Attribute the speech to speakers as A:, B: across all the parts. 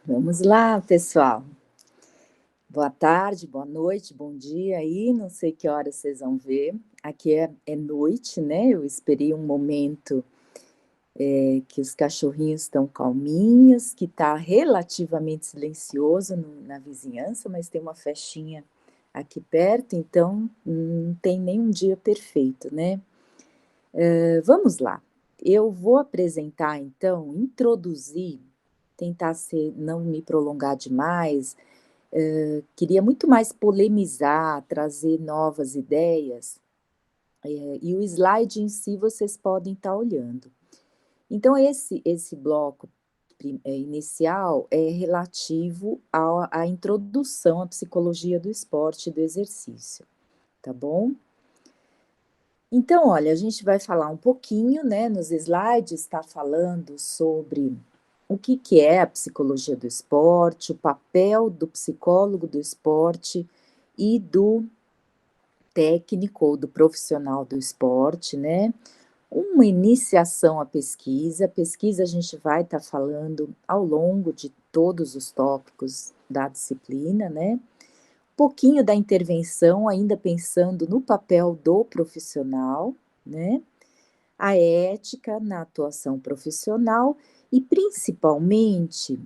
A: Vamos lá, pessoal. Boa tarde, boa noite, bom dia aí, não sei que horas vocês vão ver. Aqui é noite, né? Eu esperei um momento que os cachorrinhos estão calminhos, que está relativamente silencioso na vizinhança, mas tem uma festinha aqui perto, então não tem nenhum dia perfeito, né? Vamos lá. Eu vou apresentar, então, introduzir, tentar não me prolongar demais. Queria muito mais polemizar, trazer novas ideias, e o slide em si vocês podem estar olhando. Então esse bloco inicial é relativo à introdução à psicologia do esporte e do exercício, tá bom? Então, olha, a gente vai falar um pouquinho, né, nos slides está falando sobre o que é a psicologia do esporte, o papel do psicólogo do esporte e do técnico ou do profissional do esporte, né? Uma iniciação à pesquisa. Pesquisa a gente vai estar falando ao longo de todos os tópicos da disciplina, né? Pouquinho da intervenção, ainda pensando no papel do profissional, né? A ética na atuação profissional e, principalmente,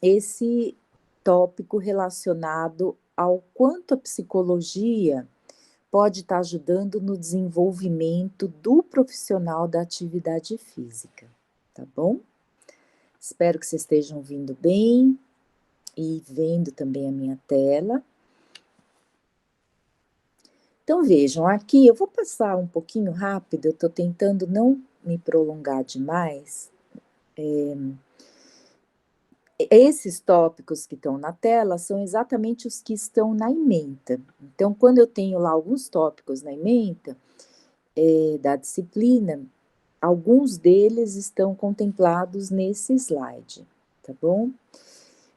A: esse tópico relacionado ao quanto a psicologia pode estar ajudando no desenvolvimento do profissional da atividade física, tá bom? Espero que vocês estejam ouvindo bem e vendo também a minha tela. Então vejam, aqui eu vou passar um pouquinho rápido, eu estou tentando não me prolongar demais. Esses tópicos que estão na tela são exatamente os que estão na ementa. Então, quando eu tenho lá alguns tópicos na ementa da disciplina, alguns deles estão contemplados nesse slide, tá bom?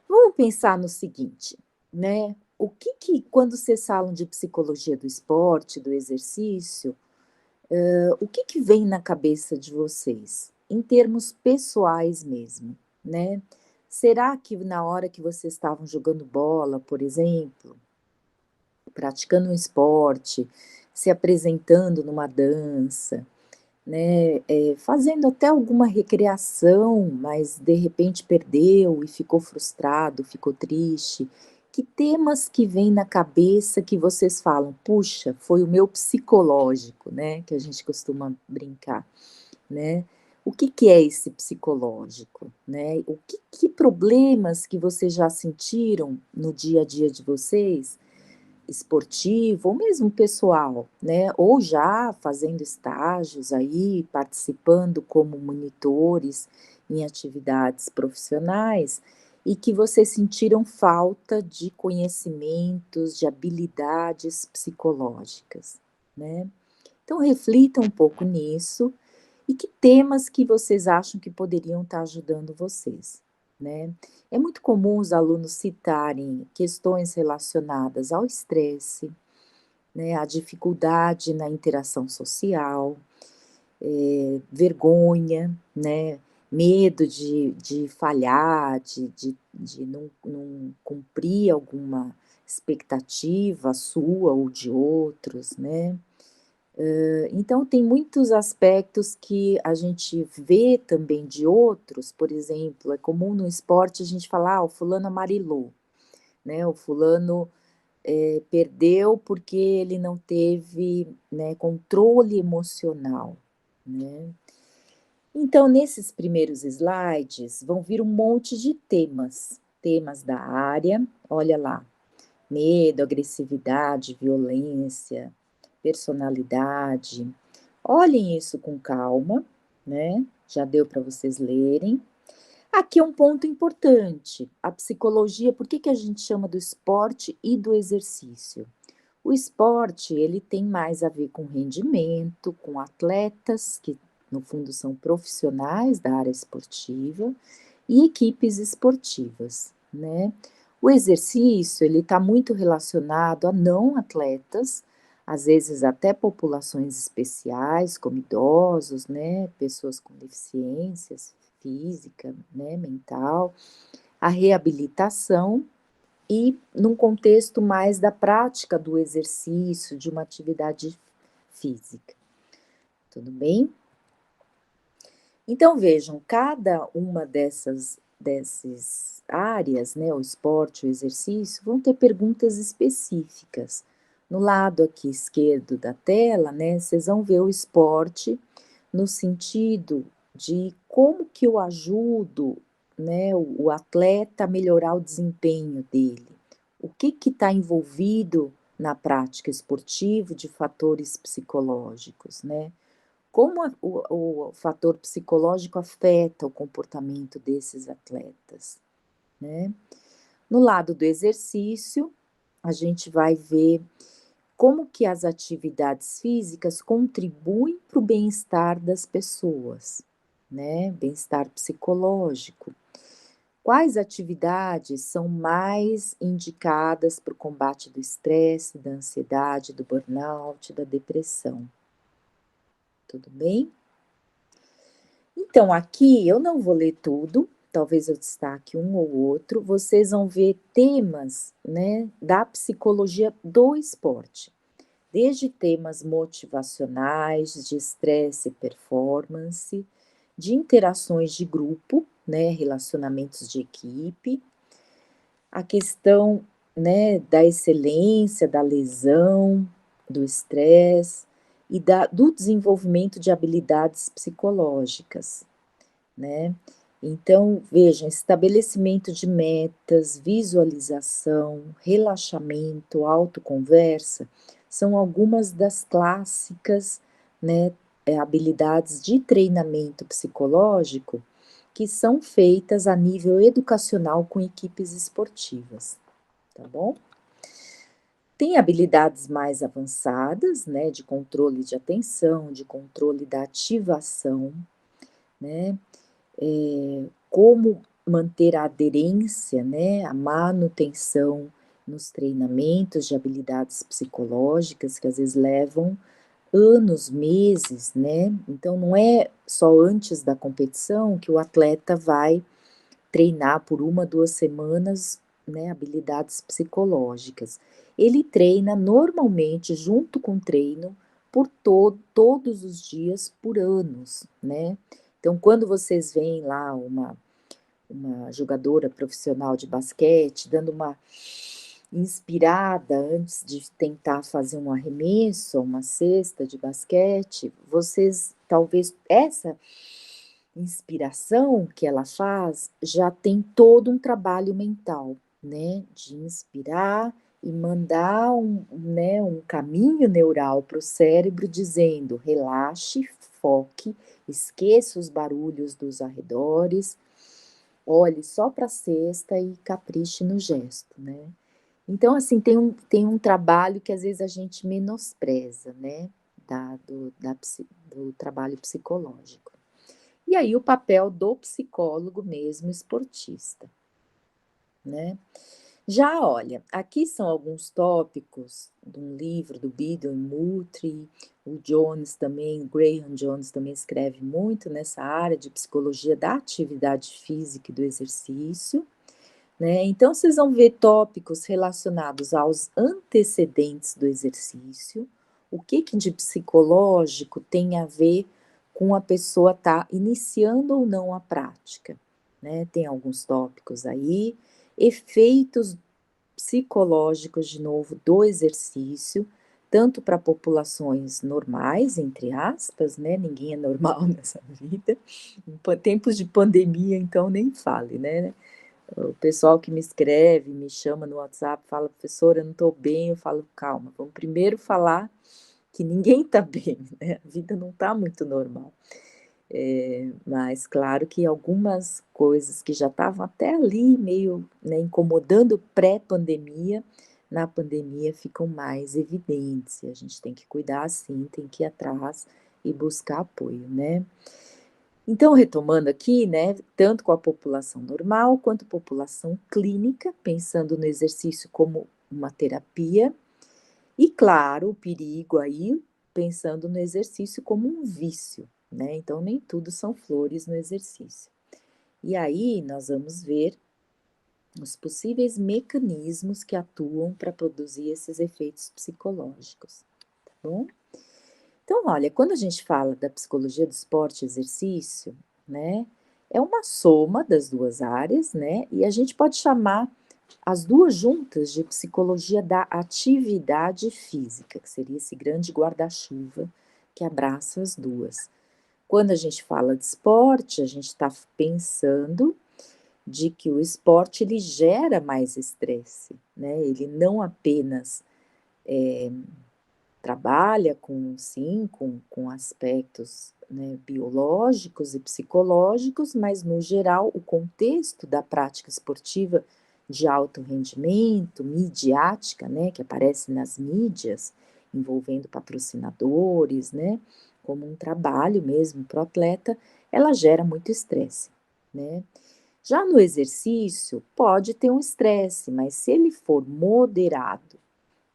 A: Vamos pensar no seguinte, né? Quando vocês falam de psicologia do esporte, do exercício, o que vem na cabeça de vocês, em termos pessoais mesmo, né? Será que na hora que vocês estavam jogando bola, por exemplo, praticando um esporte, se apresentando numa dança, né, fazendo até alguma recreação, mas de repente perdeu e ficou frustrado, ficou triste. Que temas que vêm na cabeça que vocês falam: "Puxa, foi o meu psicológico", né, que a gente costuma brincar, né. O que é esse psicológico, né? Que problemas que vocês já sentiram no dia a dia de vocês, esportivo ou mesmo pessoal, né, ou já fazendo estágios aí, participando como monitores em atividades profissionais, e que vocês sentiram falta de conhecimentos, de habilidades psicológicas, né. Então reflitam um pouco nisso, e que temas que vocês acham que poderiam estar ajudando vocês, né. É muito comum os alunos citarem questões relacionadas ao estresse, né, à dificuldade na interação social, vergonha, né, medo de falhar, de não cumprir alguma expectativa sua ou de outros, né. Então tem muitos aspectos que a gente vê também de outros, por exemplo, é comum no esporte a gente falar: "Ah, o fulano amarelou", né, o fulano, perdeu porque ele não teve, né, controle emocional, né. Então nesses primeiros slides vão vir um monte de temas, temas da área, olha lá, medo, agressividade, violência, personalidade. Olhem isso com calma, né, já deu para vocês lerem. Aqui é um ponto importante, a psicologia, por que a gente chama do esporte e do exercício? O esporte, ele tem mais a ver com rendimento, com atletas, que no fundo são profissionais da área esportiva, e equipes esportivas, né. O exercício, ele está muito relacionado a não atletas, às vezes até populações especiais, como idosos, né, pessoas com deficiências física, né, mental, a reabilitação e num contexto mais da prática do exercício, de uma atividade física. Tudo bem? Então vejam, cada uma dessas áreas, né, o esporte, o exercício, vão ter perguntas específicas. No lado aqui esquerdo da tela, né, vocês vão ver o esporte no sentido de como que eu ajudo, né, o atleta a melhorar o desempenho dele. O que está envolvido na prática esportiva de fatores psicológicos, né? Como o fator psicológico afeta o comportamento desses atletas, né? No lado do exercício, a gente vai ver como que as atividades físicas contribuem para o bem-estar das pessoas, né? Bem-estar psicológico. Quais atividades são mais indicadas para o combate do estresse, da ansiedade, do burnout, da depressão? Tudo bem? Então, aqui eu não vou ler tudo, talvez eu destaque um ou outro. Vocês vão ver temas, né, da psicologia do esporte, desde temas motivacionais, de estresse e performance, de interações de grupo, né, relacionamentos de equipe, a questão, né, da excelência, da lesão, do estresse e do desenvolvimento de habilidades psicológicas, né? Então, vejam, estabelecimento de metas, visualização, relaxamento, autoconversa, são algumas das clássicas, né, habilidades de treinamento psicológico que são feitas a nível educacional com equipes esportivas, tá bom? Tem habilidades mais avançadas, né, de controle de atenção, de controle da ativação, né, como manter a aderência, né, a manutenção nos treinamentos de habilidades psicológicas, que às vezes levam anos, meses, né? Então não é só antes da competição que o atleta vai treinar por 1, 2 semanas, né, habilidades psicológicas. Ele treina normalmente junto com o treino por todos os dias por anos, né? Então, quando vocês veem lá uma jogadora profissional de basquete dando uma inspirada antes de tentar fazer um arremesso, uma cesta de basquete, vocês talvez essa inspiração que ela faz já tem todo um trabalho mental, né, de inspirar e mandar né, um caminho neural para o cérebro dizendo relaxe, foque, esqueça os barulhos dos arredores, olhe só para a cesta e capriche no gesto, né? Então, assim, tem um trabalho que às vezes a gente menospreza, né? Do trabalho psicológico. E aí o papel do psicólogo mesmo esportista, né? Já olha, aqui são alguns tópicos de um livro do Biddle e Moultrie, o Jones também, Graham Jones também escreve muito nessa área de psicologia da atividade física e do exercício, né? Então vocês vão ver tópicos relacionados aos antecedentes do exercício, o que de psicológico tem a ver com a pessoa estar iniciando ou não a prática, né? Tem alguns tópicos aí, efeitos psicológicos, de novo, do exercício, tanto para populações normais, entre aspas, né? Ninguém é normal nessa vida. Em tempos de pandemia, então, nem fale, né? O pessoal que me escreve, me chama no WhatsApp, fala, professora, eu não estou bem, eu falo, calma, vamos primeiro falar que ninguém está bem, né? A vida não está muito normal. Mas claro que algumas coisas que já estavam até ali meio, né, incomodando pré-pandemia, na pandemia ficam mais evidentes, e a gente tem que cuidar sim, tem que ir atrás e buscar apoio, né? Então, retomando aqui, né, tanto com a população normal quanto população clínica, pensando no exercício como uma terapia, e claro, o perigo aí, pensando no exercício como um vício, né? Então, nem tudo são flores no exercício. E aí, nós vamos ver os possíveis mecanismos que atuam para produzir esses efeitos psicológicos, tá bom? Então, olha, quando a gente fala da psicologia do esporte e exercício, né, é uma soma das duas áreas, né, e a gente pode chamar as duas juntas de psicologia da atividade física, que seria esse grande guarda-chuva que abraça as duas. Quando a gente fala de esporte, a gente está pensando de que o esporte ele gera mais estresse, né? Ele não apenas trabalha com, sim, com aspectos, né, biológicos e psicológicos, mas no geral o contexto da prática esportiva de alto rendimento, midiática, né, que aparece nas mídias, envolvendo patrocinadores, né, como um trabalho mesmo para o atleta, ela gera muito estresse, né? Já no exercício, pode ter um estresse, mas se ele for moderado,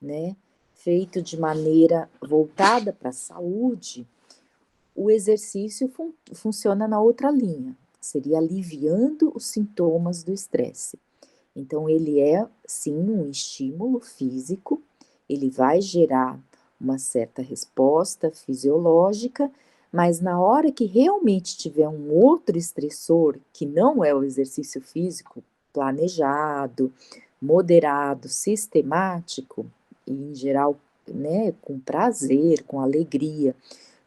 A: né, feito de maneira voltada para a saúde, o exercício funciona na outra linha, seria aliviando os sintomas do estresse. Então, ele é sim um estímulo físico, ele vai gerar uma certa resposta fisiológica, mas na hora que realmente tiver um outro estressor, que não é o exercício físico planejado, moderado, sistemático, e em geral, né, com prazer, com alegria,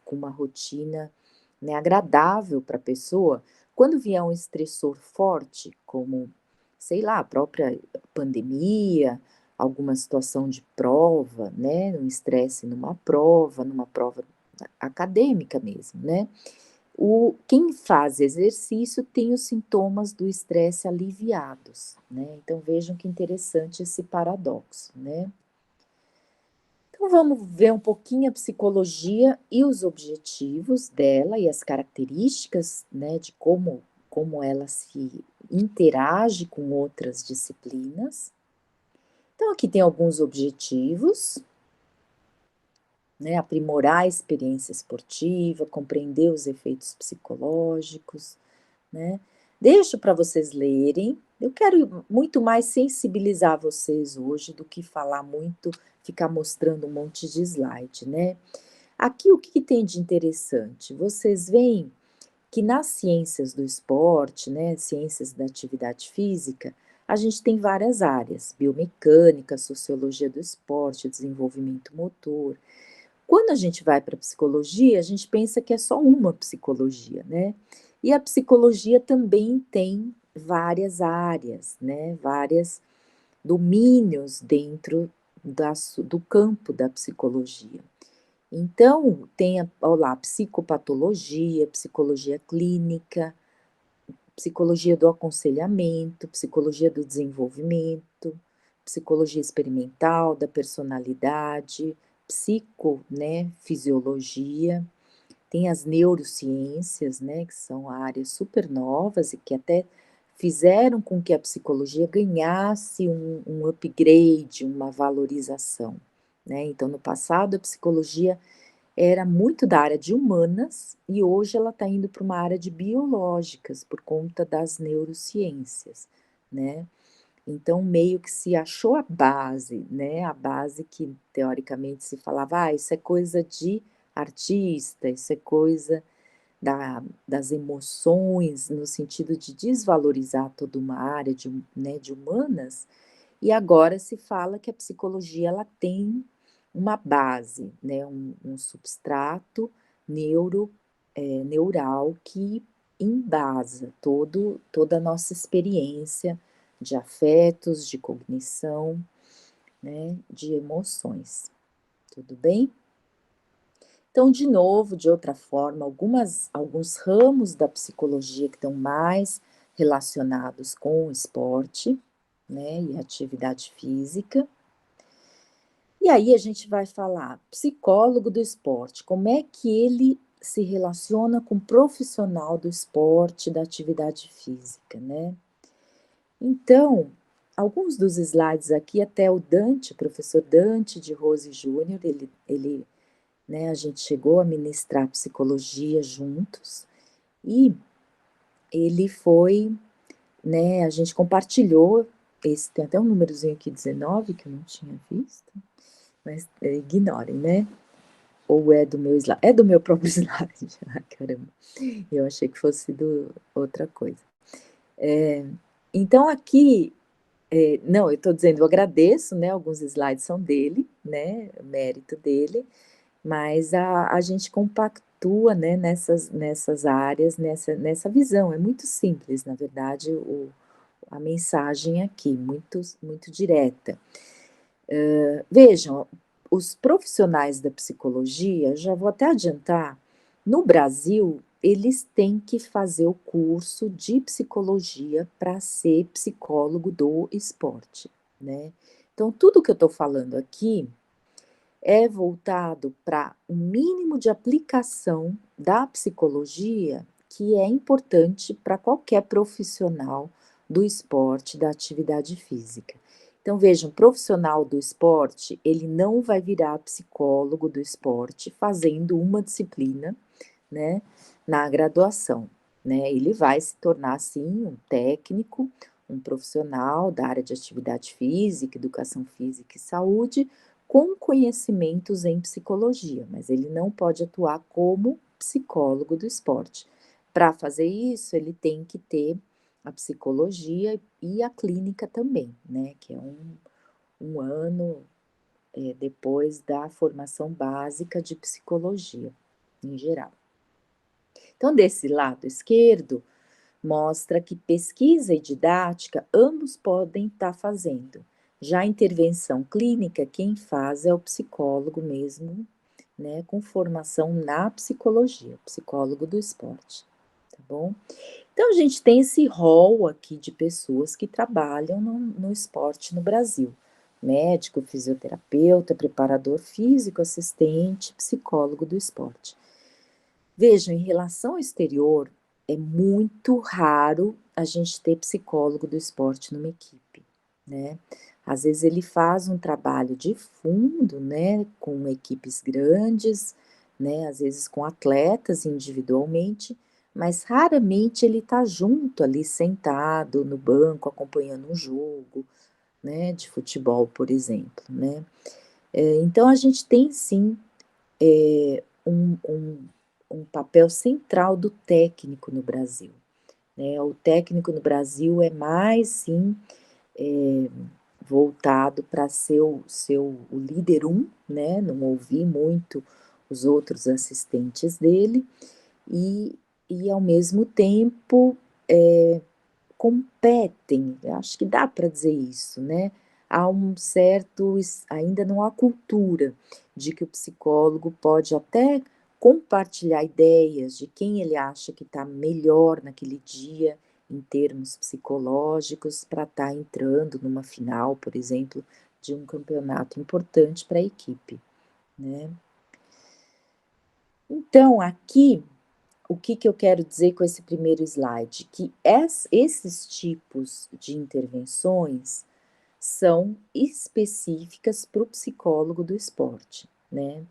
A: com uma rotina, né, agradável para a pessoa, quando vier um estressor forte, como, sei lá, a própria pandemia, alguma situação de prova, né, um estresse numa prova acadêmica mesmo, né, quem faz exercício tem os sintomas do estresse aliviados, né, então vejam que interessante esse paradoxo, né. Então vamos ver um pouquinho a psicologia e os objetivos dela e as características, né, de como ela se interage com outras disciplinas. Então aqui tem alguns objetivos, né, aprimorar a experiência esportiva, compreender os efeitos psicológicos, né. Deixo para vocês lerem, eu quero muito mais sensibilizar vocês hoje do que falar muito, ficar mostrando um monte de slide, né. Aqui o que tem de interessante? Vocês veem que nas ciências do esporte, né, ciências da atividade física, a gente tem várias áreas, biomecânica, sociologia do esporte, desenvolvimento motor. Quando a gente vai para a psicologia, a gente pensa que é só uma psicologia, né? E a psicologia também tem várias áreas, né? Vários domínios dentro do campo da psicologia. Então, tem ó lá, psicopatologia, psicologia clínica, psicologia do aconselhamento, psicologia do desenvolvimento, psicologia experimental, da personalidade, né, fisiologia, tem as neurociências, né, que são áreas super novas e que até fizeram com que a psicologia ganhasse um upgrade, uma valorização, né. Então, no passado, a psicologia era muito da área de humanas e hoje ela está indo para uma área de biológicas por conta das neurociências, né. Então meio que se achou a base, né, a base que teoricamente se falava: "Ah, isso é coisa de artista, isso é coisa das emoções", no sentido de desvalorizar toda uma área né, de humanas, e agora se fala que a psicologia ela tem uma base, né, um substrato neural que embasa toda a nossa experiência de afetos, de cognição, né, de emoções. Tudo bem? Então, de novo, de outra forma, alguns ramos da psicologia que estão mais relacionados com o esporte, né, e atividade física. E aí a gente vai falar, psicólogo do esporte, como é que ele se relaciona com o profissional do esporte, da atividade física, né? Então, alguns dos slides aqui, até o Dante, o professor Dante de Rose Júnior, né, a gente chegou a ministrar psicologia juntos e ele foi, né, a gente compartilhou esse tem até um númerozinho aqui, 19, que eu não tinha visto, mas ignorem, né? Ou é do meu slide? É do meu próprio slide. Ah, caramba, eu achei que fosse outra coisa. Então, aqui, não, eu estou dizendo, eu agradeço, né? Alguns slides são dele, né? Mérito dele, mas a gente compactua, né? Nessas áreas, nessa visão. É muito simples, na verdade, a mensagem aqui, muito direta. Vejam, os profissionais da psicologia, já vou até adiantar, no Brasil, eles têm que fazer o curso de psicologia para ser psicólogo do esporte, né? Então, tudo que eu estou falando aqui é voltado para o mínimo de aplicação da psicologia que é importante para qualquer profissional do esporte, da atividade física. Então, vejam, profissional do esporte, ele não vai virar psicólogo do esporte fazendo uma disciplina, né, na graduação, né? Ele vai se tornar, sim, um técnico, um profissional da área de atividade física, educação física e saúde, com conhecimentos em psicologia, mas ele não pode atuar como psicólogo do esporte. Para fazer isso, ele tem que ter a psicologia e a clínica também, né? Que é um ano depois da formação básica de psicologia, em geral. Então, desse lado esquerdo, mostra que pesquisa e didática ambos podem estar fazendo. Já a intervenção clínica, quem faz é o psicólogo mesmo, né, com formação na psicologia, psicólogo do esporte, tá bom? Então, a gente tem esse rol aqui de pessoas que trabalham no esporte no Brasil. Médico, fisioterapeuta, preparador físico, assistente, psicólogo do esporte. Vejam, em relação ao exterior, é muito raro a gente ter psicólogo do esporte numa equipe, né? Às vezes ele faz um trabalho de fundo, né, com equipes grandes, né, às vezes com atletas individualmente, mas raramente ele está junto ali, sentado no banco, acompanhando um jogo, né, de futebol, por exemplo, né? Então a gente tem sim um papel central do técnico no Brasil, né? O técnico no Brasil é mais, sim, voltado para ser o líder né? Não ouvir muito os outros assistentes dele e ao mesmo tempo, competem, eu acho que dá para dizer isso, né? Há um certo, ainda não há cultura de que o psicólogo pode até compartilhar ideias de quem ele acha que está melhor naquele dia em termos psicológicos para estar entrando numa final, por exemplo, de um campeonato importante para a equipe, né? Então, aqui o que eu quero dizer com esse primeiro slide? Que esses tipos de intervenções são específicas para o psicólogo do esporte, né?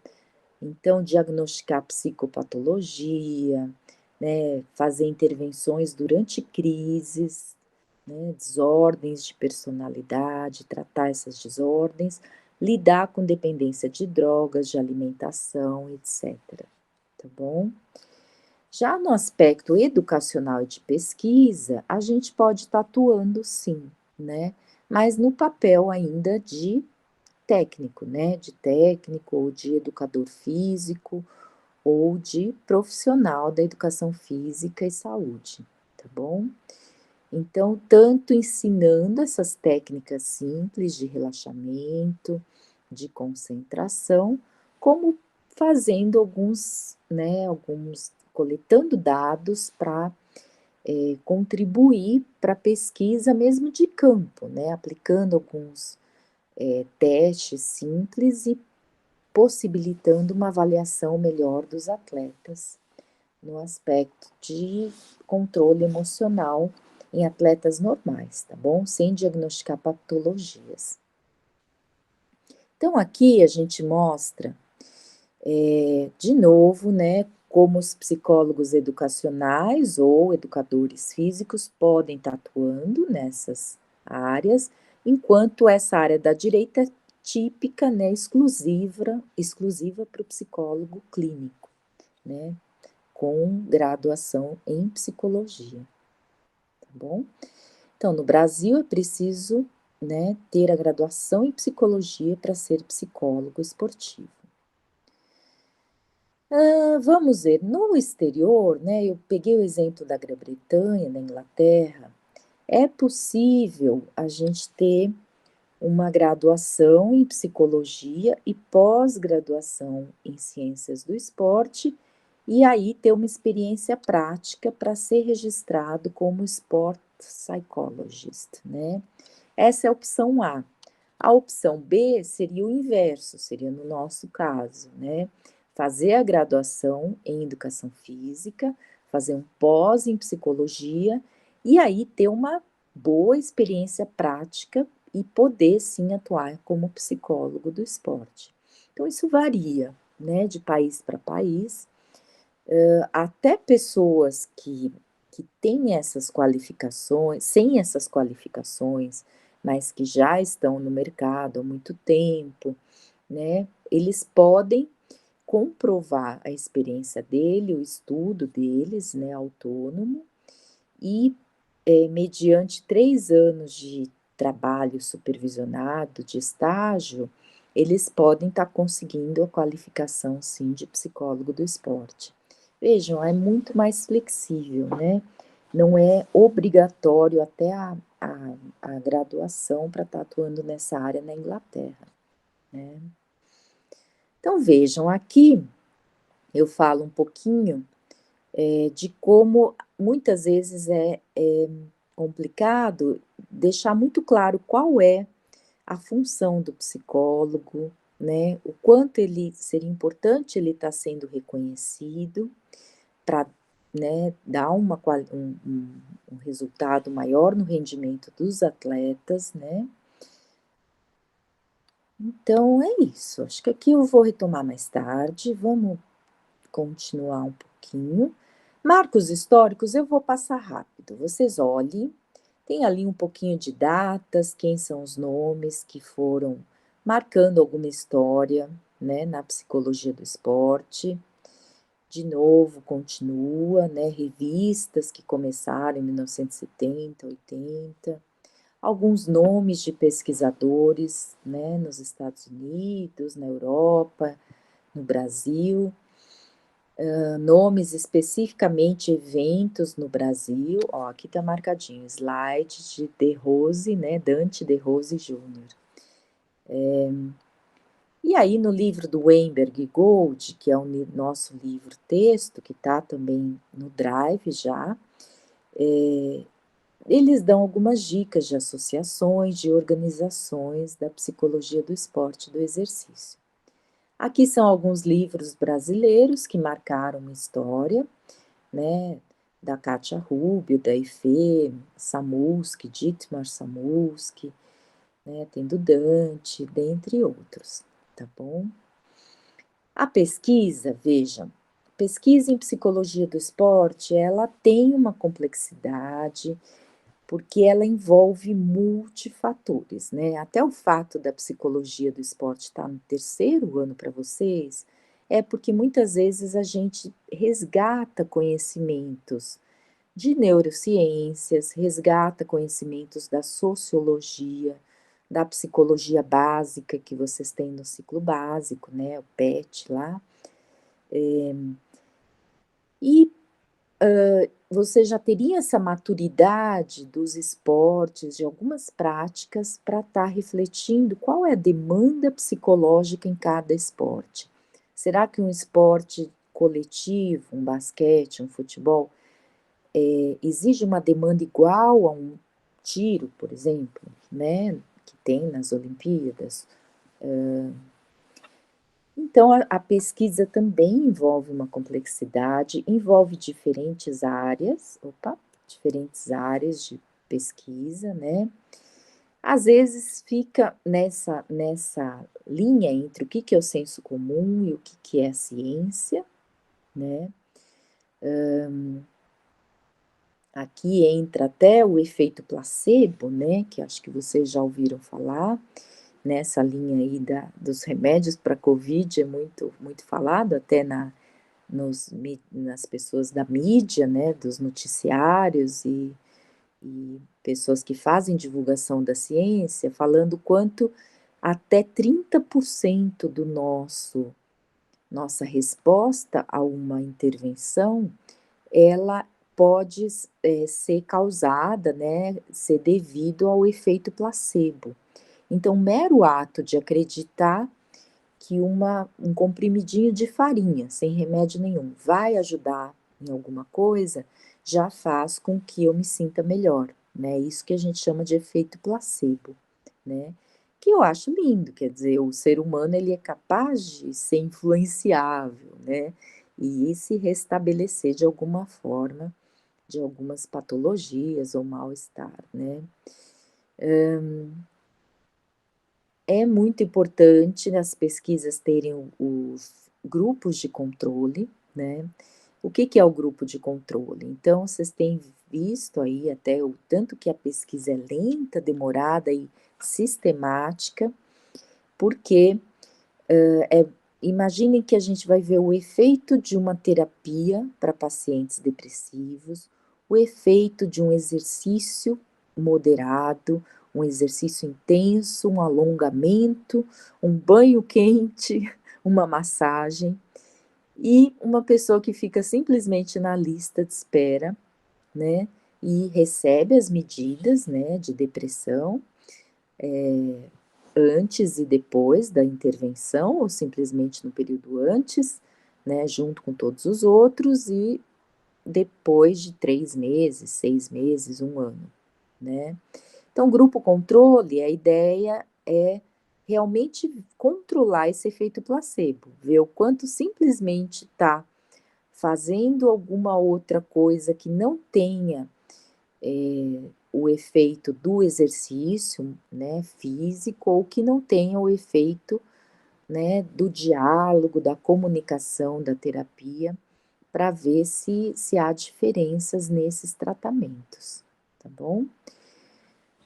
A: Então, diagnosticar psicopatologia, né? Fazer intervenções durante crises, né? Desordens de personalidade, tratar essas desordens, lidar com dependência de drogas, de alimentação, etc. Tá bom? Já no aspecto educacional e de pesquisa, a gente pode estar atuando sim, né? Mas no papel ainda de técnico, né? De técnico ou de educador físico ou de profissional da educação física e saúde, tá bom? Então, tanto ensinando essas técnicas simples de relaxamento, de concentração, como fazendo coletando dados para contribuir para a pesquisa mesmo de campo, né? Aplicando alguns testes simples e possibilitando uma avaliação melhor dos atletas no aspecto de controle emocional em atletas normais, tá bom? Sem diagnosticar patologias. Então, aqui a gente mostra, de novo, né, como os psicólogos educacionais ou educadores físicos podem estar atuando nessas áreas, enquanto essa área da direita é típica, né, exclusiva para o psicólogo clínico, né, com graduação em psicologia, tá bom? Então, no Brasil é preciso, né, ter a graduação em psicologia para ser psicólogo esportivo. Vamos ver, no exterior, né, eu peguei o exemplo da Grã-Bretanha, da Inglaterra, é possível a gente ter uma graduação em psicologia e pós-graduação em ciências do esporte, e aí ter uma experiência prática para ser registrado como sport psychologist, né? Essa é a opção A. A opção B seria o inverso, seria no nosso caso, né? Fazer a graduação em educação física, fazer um pós em psicologia e aí ter uma boa experiência prática e poder sim atuar como psicólogo do esporte. Então isso varia, né, de país para país. Até pessoas que têm essas qualificações, sem essas qualificações, mas que já estão no mercado há muito tempo, né? Eles podem comprovar a experiência dele, o estudo deles, né, autônomo, e mediante 3 anos de trabalho supervisionado, de estágio, eles podem estar conseguindo a qualificação, sim, de psicólogo do esporte. Vejam, é muito mais flexível, né? Não é obrigatório até a graduação para estar atuando nessa área na Inglaterra, né? Então, vejam, aqui eu falo um pouquinho de como muitas vezes é complicado deixar muito claro qual é a função do psicólogo, né? O quanto ele seria importante ele estar sendo reconhecido para, né, dar um resultado maior no rendimento dos atletas, né? Então é isso. Acho que aqui eu vou retomar mais tarde. Vamos continuar um pouquinho. Marcos históricos eu vou passar rápido. Vocês olhem. Tem ali um pouquinho de datas, quem são os nomes que foram marcando alguma história, né, na psicologia do esporte. De novo, continua, né, revistas que começaram em 1970, 80. Alguns nomes de pesquisadores, né, nos Estados Unidos, na Europa, no Brasil. Nomes especificamente eventos no Brasil, ó, aqui tá marcadinho, slide de De Rose, né, Dante De Rose Júnior. E aí no livro do Weinberg e Gold, que é o nosso livro texto, que tá também no Drive já, eles dão algumas dicas de associações, de organizações da psicologia do esporte e do exercício. Aqui são alguns livros brasileiros que marcaram uma história, né, da Kátia Rubio, da Ifê Samulski, Dietmar Samulski, né, tem do Dante, dentre outros, tá bom? A pesquisa, vejam, pesquisa em psicologia do esporte, ela tem uma complexidade, porque ela envolve multifatores, né? Até o fato da psicologia do esporte estar no 3º ano para vocês, é porque muitas vezes a gente resgata conhecimentos de neurociências, resgata conhecimentos da sociologia, da psicologia básica que vocês têm no ciclo básico, né, o PET lá, e você já teria essa maturidade dos esportes, de algumas práticas, para estar refletindo qual é a demanda psicológica em cada esporte. Será que um esporte coletivo, um basquete, um futebol, exige uma demanda igual a um tiro, por exemplo, né, que tem nas Olimpíadas? Então, a pesquisa também envolve uma complexidade, envolve diferentes áreas de pesquisa, né? Às vezes fica nessa linha entre o que é o senso comum e o que é a ciência, né? Aqui entra até o efeito placebo, né, que acho que vocês já ouviram falar, nessa linha aí dos remédios para Covid, é muito falado até nas pessoas da mídia, né, dos noticiários e pessoas que fazem divulgação da ciência, falando quanto até 30% do nossa resposta a uma intervenção, ela pode ser causada, né, ser devido ao efeito placebo. Então, o mero ato de acreditar que um comprimidinho de farinha, sem remédio nenhum, vai ajudar em alguma coisa, já faz com que eu me sinta melhor, né? Isso que a gente chama de efeito placebo, né? Que eu acho lindo, quer dizer, o ser humano ele é capaz de ser influenciável, né? E se restabelecer de alguma forma de algumas patologias ou mal-estar, né? É muito importante as pesquisas terem os grupos de controle, né. O que que é o grupo de controle? Então, vocês têm visto aí até o tanto que a pesquisa é lenta, demorada e sistemática, porque, imaginem que a gente vai ver o efeito de uma terapia para pacientes depressivos, o efeito de um exercício moderado, um exercício intenso, um alongamento, um banho quente, uma massagem, e uma pessoa que fica simplesmente na lista de espera, né, e recebe as medidas, né, de depressão, antes e depois da intervenção, ou simplesmente no período antes, né, junto com todos os outros, e depois de 3 meses, 6 meses, 1 ano, né. Então, grupo controle, a ideia é realmente controlar esse efeito placebo, ver o quanto simplesmente está fazendo alguma outra coisa que não tenha o efeito do exercício, né, físico, ou que não tenha o efeito, né, do diálogo, da comunicação, da terapia, para ver se há diferenças nesses tratamentos, tá bom?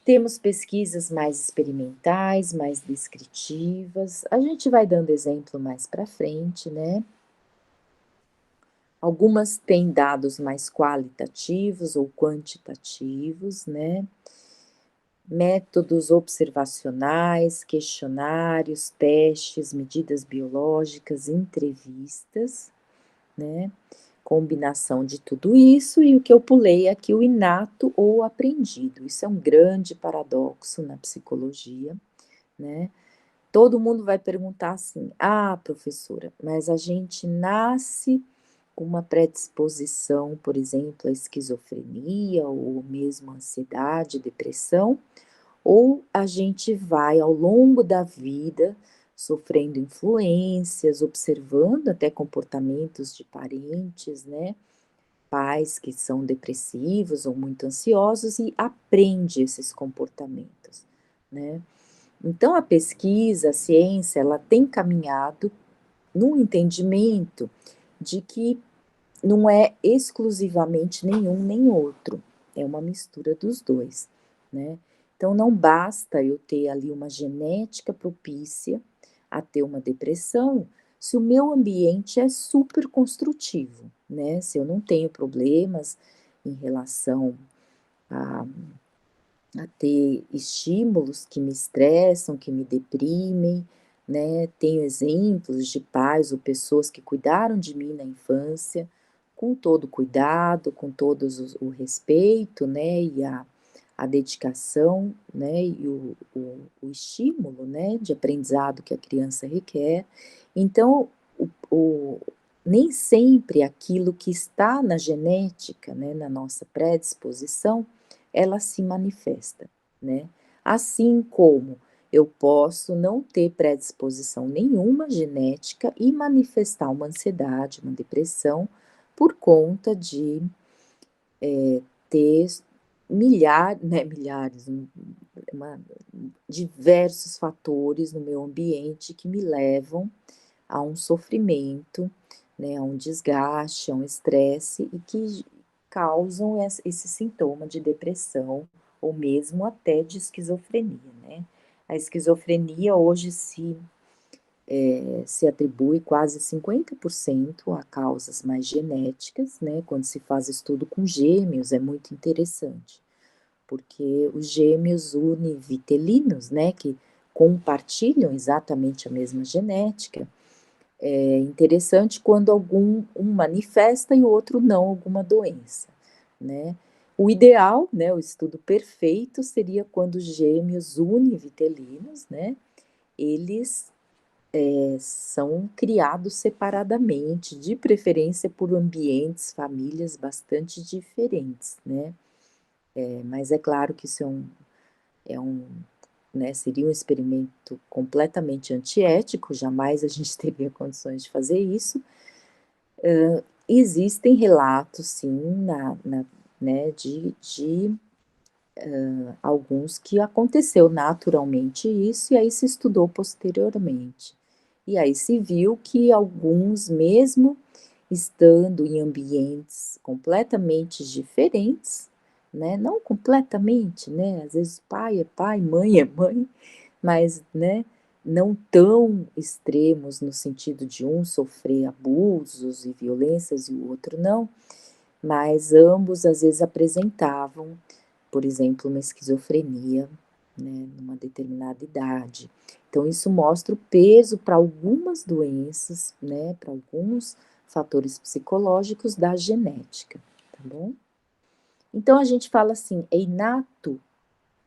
A: Temos pesquisas mais experimentais, mais descritivas, a gente vai dando exemplo mais para frente, né? Algumas têm dados mais qualitativos ou quantitativos, né? Métodos observacionais, questionários, testes, medidas biológicas, entrevistas, né? Combinação de tudo isso e o que eu pulei aqui, o inato ou aprendido. Isso é um grande paradoxo na psicologia, né? Todo mundo vai perguntar assim: "Ah, professora, mas a gente nasce com uma predisposição, por exemplo, à esquizofrenia ou mesmo ansiedade, depressão, ou a gente vai ao longo da vida sofrendo influências, observando até comportamentos de parentes, né, pais que são depressivos ou muito ansiosos e aprende esses comportamentos, né. Então a pesquisa, a ciência, ela tem caminhado no entendimento de que não é exclusivamente nenhum nem outro, é uma mistura dos 2, né. Então não basta eu ter ali uma genética propícia a ter uma depressão, se o meu ambiente é super construtivo, né, se eu não tenho problemas em relação a ter estímulos que me estressam, que me deprimem, né. Tenho exemplos de pais ou pessoas que cuidaram de mim na infância, com todo o cuidado, com todos o respeito, né, e a dedicação, né, e o estímulo, né, de aprendizado que a criança requer. Então, o nem sempre aquilo que está na genética, né, na nossa predisposição, ela se manifesta, né. Assim como eu posso não ter predisposição nenhuma genética e manifestar uma ansiedade, uma depressão, por conta de, ter milhares, uma diversos fatores no meu ambiente que me levam a um sofrimento, né, a um desgaste, a um estresse e que causam esse sintoma de depressão ou mesmo até de esquizofrenia, né. A esquizofrenia hoje se atribui quase 50% a causas mais genéticas, né, quando se faz estudo com gêmeos é muito interessante, porque os gêmeos univitelinos, né, que compartilham exatamente a mesma genética, é interessante quando um manifesta e o outro não alguma doença, né. O ideal, né, o estudo perfeito seria quando os gêmeos univitelinos, né, eles são criados separadamente, de preferência por ambientes, famílias bastante diferentes, né. Mas é claro que isso é um, né, seria um experimento completamente antiético, jamais a gente teria condições de fazer isso. Existem relatos sim né, de alguns que aconteceu naturalmente isso, e aí se estudou posteriormente. E aí se viu que alguns, mesmo estando em ambientes completamente diferentes, né, não completamente, né, às vezes pai é pai, mãe é mãe, mas, né, não tão extremos no sentido de um sofrer abusos e violências e o outro não, mas ambos às vezes apresentavam, por exemplo, uma esquizofrenia, né, numa determinada idade. Então isso mostra o peso para algumas doenças, né, para alguns fatores psicológicos da genética, tá bom? Então a gente fala assim, é inato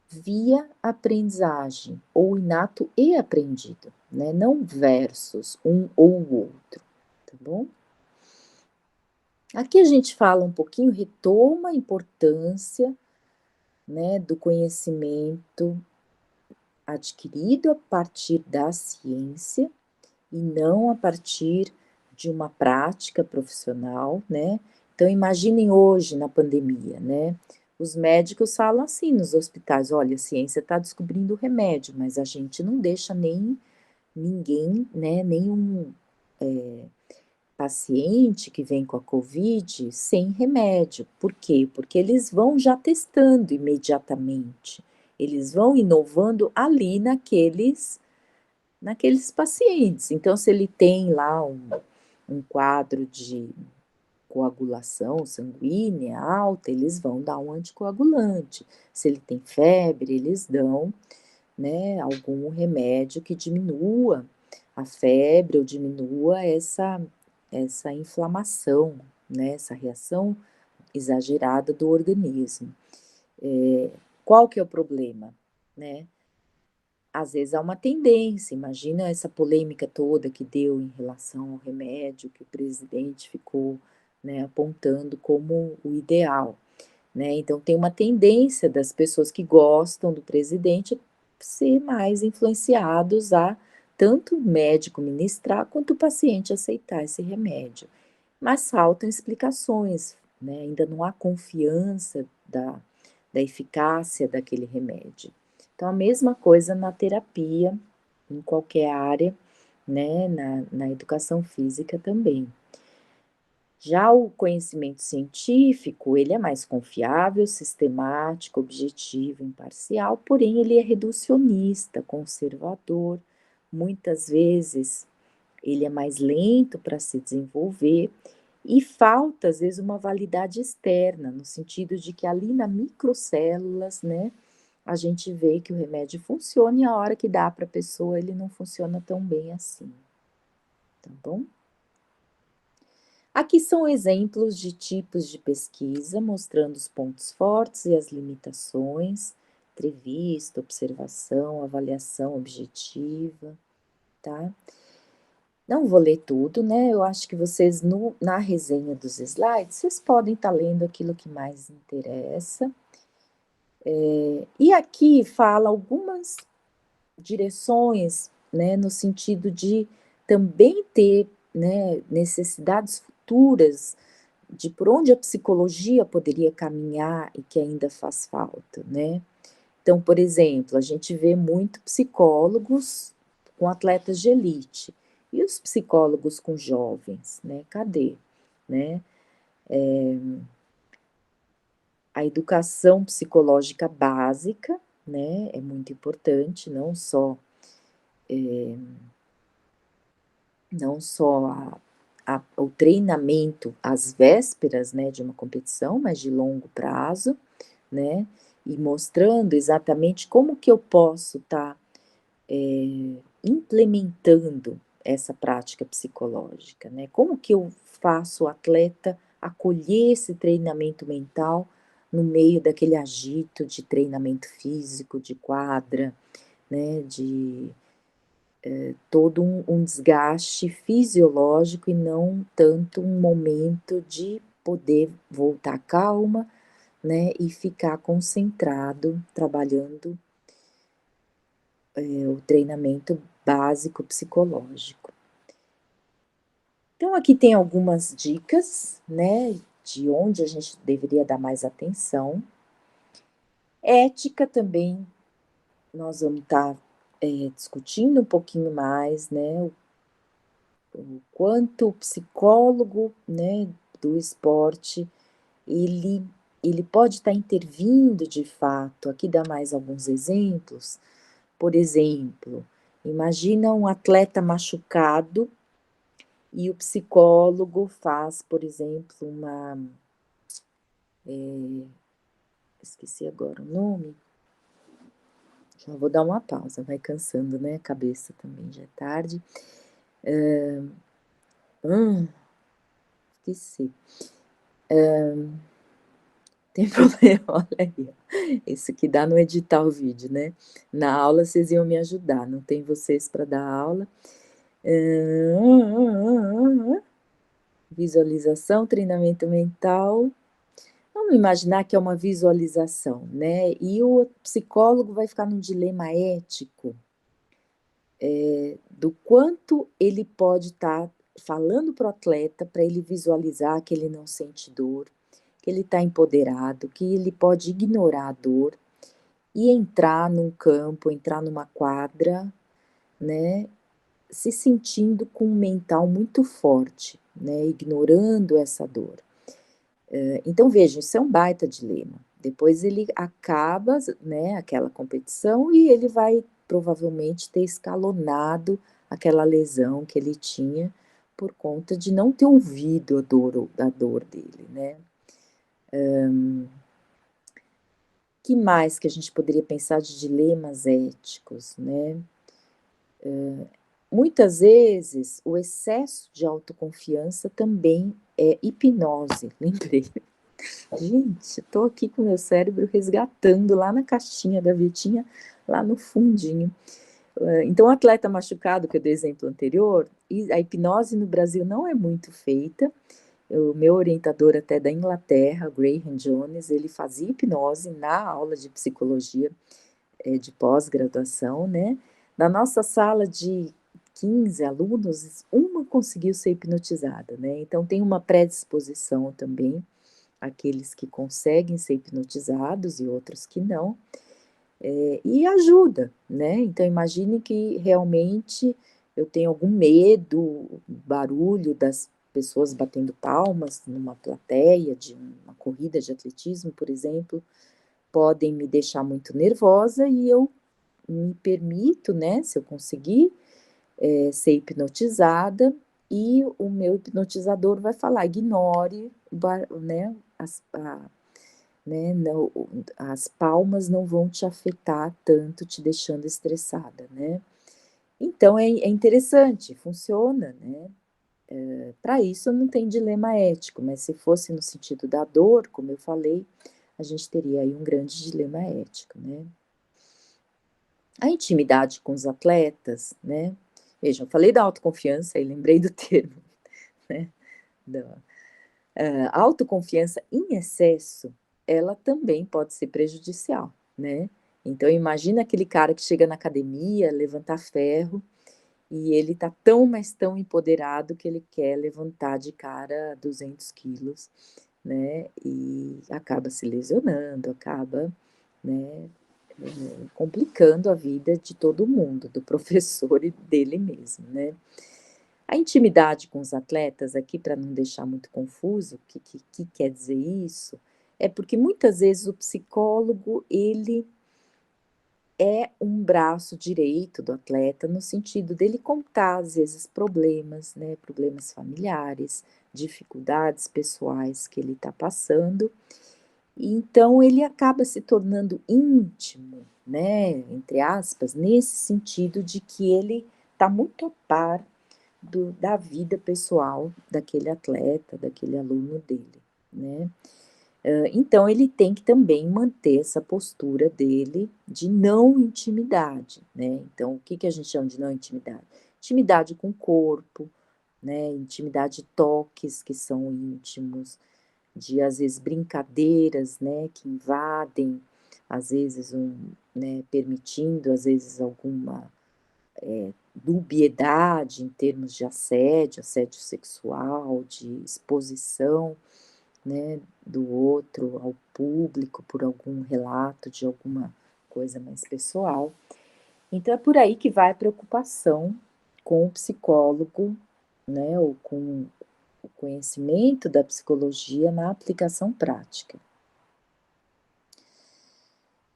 A: via aprendizagem, ou inato e aprendido, né, não versus um ou o outro, tá bom? Aqui a gente fala um pouquinho, retoma a importância, né, do conhecimento adquirido a partir da ciência e não a partir de uma prática profissional, né. Então imaginem hoje na pandemia, né, os médicos falam assim nos hospitais: "Olha, a ciência está descobrindo o remédio, mas a gente não deixa nem ninguém, né, nenhum, paciente que vem com a covid sem remédio. Por quê? Porque eles vão já testando imediatamente, eles vão inovando ali naqueles pacientes. Então, se ele tem lá um quadro de coagulação sanguínea alta, eles vão dar um anticoagulante. Se ele tem febre, eles dão, né, algum remédio que diminua a febre ou diminua essa inflamação, né, essa reação exagerada do organismo. Qual que é o problema, né? Às vezes há uma tendência, imagina essa polêmica toda que deu em relação ao remédio que o presidente ficou, né, apontando como o ideal, né. Então tem uma tendência das pessoas que gostam do presidente ser mais influenciados a tanto o médico ministrar quanto o paciente aceitar esse remédio. Mas faltam explicações, né, ainda não há confiança da eficácia daquele remédio. Então a mesma coisa na terapia, em qualquer área, né, na educação física também. Já o conhecimento científico, ele é mais confiável, sistemático, objetivo, imparcial, porém ele é reducionista, conservador, muitas vezes ele é mais lento para se desenvolver e falta, às vezes, uma validade externa, no sentido de que ali na microcélulas, né, a gente vê que o remédio funciona e a hora que dá para a pessoa ele não funciona tão bem assim, tá bom? Aqui são exemplos de tipos de pesquisa mostrando os pontos fortes e as limitações, entrevista, observação, avaliação objetiva, tá? Não vou ler tudo, né? Eu acho que vocês na resenha dos slides, vocês podem estar lendo aquilo que mais interessa. E aqui fala algumas direções, né, no sentido de também ter, né, necessidades futuras de por onde a psicologia poderia caminhar e que ainda faz falta, né. Então, por exemplo, a gente vê muito psicólogos com atletas de elite, e os psicólogos com jovens, né, cadê, né. A educação psicológica básica, né, é muito importante, não só o treinamento às vésperas, né, de uma competição, mas de longo prazo, né, e mostrando exatamente como que eu posso estar implementando essa prática psicológica, né? Como que eu faço o atleta acolher esse treinamento mental no meio daquele agito de treinamento físico, de quadra, né? De todo um desgaste fisiológico e não tanto um momento de poder voltar calma, né? E ficar concentrado trabalhando o treinamento básico psicológico. Então aqui tem algumas dicas, né, de onde a gente deveria dar mais atenção. Ética também, nós vamos estar discutindo um pouquinho mais, né, o quanto o psicólogo, né, do esporte, ele ele pode estar intervindo de fato. Aqui dá mais alguns exemplos. Por exemplo, imagina um atleta machucado e o psicólogo faz, por exemplo, esqueci agora o nome, já vou dar uma pausa, vai cansando, né, a cabeça também, já é tarde. Hã, esqueci. Tem problema, olha aí, ó, isso que dá no editar o vídeo, né. Na aula vocês iam me ajudar, não tem vocês para dar aula. Visualização, treinamento mental. Vamos imaginar que é uma visualização, né, e o psicólogo vai ficar num dilema ético, do quanto ele pode estar falando para o atleta, para ele visualizar que ele não sente dor, que ele está empoderado, que ele pode ignorar a dor e entrar num campo, entrar numa quadra, né, se sentindo com um mental muito forte, né, ignorando essa dor. Então veja, isso é um baita dilema. Depois ele acaba, né, aquela competição e ele vai provavelmente ter escalonado aquela lesão que ele tinha por conta de não ter ouvido a dor dele, né. Que mais que a gente poderia pensar de dilemas éticos, né. Muitas vezes o excesso de autoconfiança também é hipnose, lembrei. Gente, tô aqui com meu cérebro resgatando lá na caixinha, gavetinha, lá no fundinho. Então o atleta machucado, que eu dei exemplo anterior, e a hipnose no Brasil não é muito feita. O meu orientador até da Inglaterra, Graham Jones, ele fazia hipnose na aula de psicologia, de pós-graduação, né. Na nossa sala de 15 alunos, uma conseguiu ser hipnotizada, né. Então tem uma predisposição também, aqueles que conseguem ser hipnotizados e outros que não, e ajuda, né. Então imagine que realmente eu tenho algum medo, barulho das pessoas batendo palmas numa plateia de uma corrida de atletismo, por exemplo, podem me deixar muito nervosa e eu me permito, né, se eu conseguir, ser hipnotizada e o meu hipnotizador vai falar: "Ignore o né, não, as palmas não vão te afetar tanto, te deixando estressada, né". Então é interessante, funciona, né. Para isso não tem dilema ético, mas se fosse no sentido da dor, como eu falei, a gente teria aí um grande dilema ético, né. A intimidade com os atletas, né, veja, eu falei da autoconfiança e lembrei do termo, né, da a autoconfiança em excesso, ela também pode ser prejudicial, né. Então imagina aquele cara que chega na academia, levantar ferro, e ele tá tão, mas tão empoderado que ele quer levantar de cara 200 quilos, né, e acaba se lesionando, acaba, né, complicando a vida de todo mundo, do professor e dele mesmo, né. A intimidade com os atletas aqui, para não deixar muito confuso, o que quer dizer isso, É porque muitas vezes o psicólogo, ele é um braço direito do atleta, no sentido dele contar, às vezes, problemas, né, problemas familiares, dificuldades pessoais que ele está passando, e então ele acaba se tornando íntimo, né, entre aspas, nesse sentido de que ele está muito a par da vida pessoal daquele atleta, daquele aluno dele, né. Então ele tem que também manter essa postura dele de não intimidade, né. Então o que que a gente chama de não intimidade? Intimidade com o corpo, né, intimidade de toques que são íntimos, de às vezes brincadeiras, né, que invadem, às vezes né, permitindo às vezes alguma, dubiedade em termos de assédio, assédio sexual, de exposição, né, do outro ao público por algum relato de alguma coisa mais pessoal. Então é por aí que vai a preocupação com o psicólogo, né, ou com o conhecimento da psicologia na aplicação prática.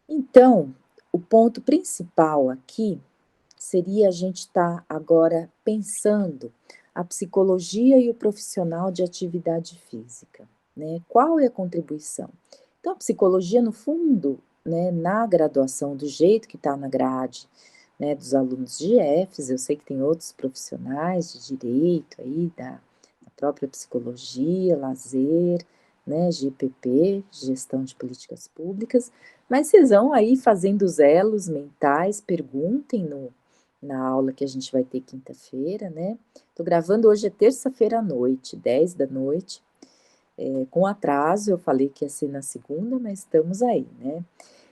A: Então, o ponto principal aqui seria a gente estar agora pensando a psicologia e o profissional de atividade física, né? Qual é a contribuição? Então, a psicologia, no fundo, né, na graduação, do jeito que está na grade, né, dos alunos de IEFES, eu sei que tem outros profissionais de direito aí, da própria psicologia, lazer, né, GPP, gestão de políticas públicas, mas vocês vão aí fazendo os elos mentais, perguntem na aula que a gente vai ter quinta-feira, né. Tô gravando hoje é terça-feira à noite, 10 da noite, com atraso, eu falei que ia ser na segunda, mas estamos aí, né.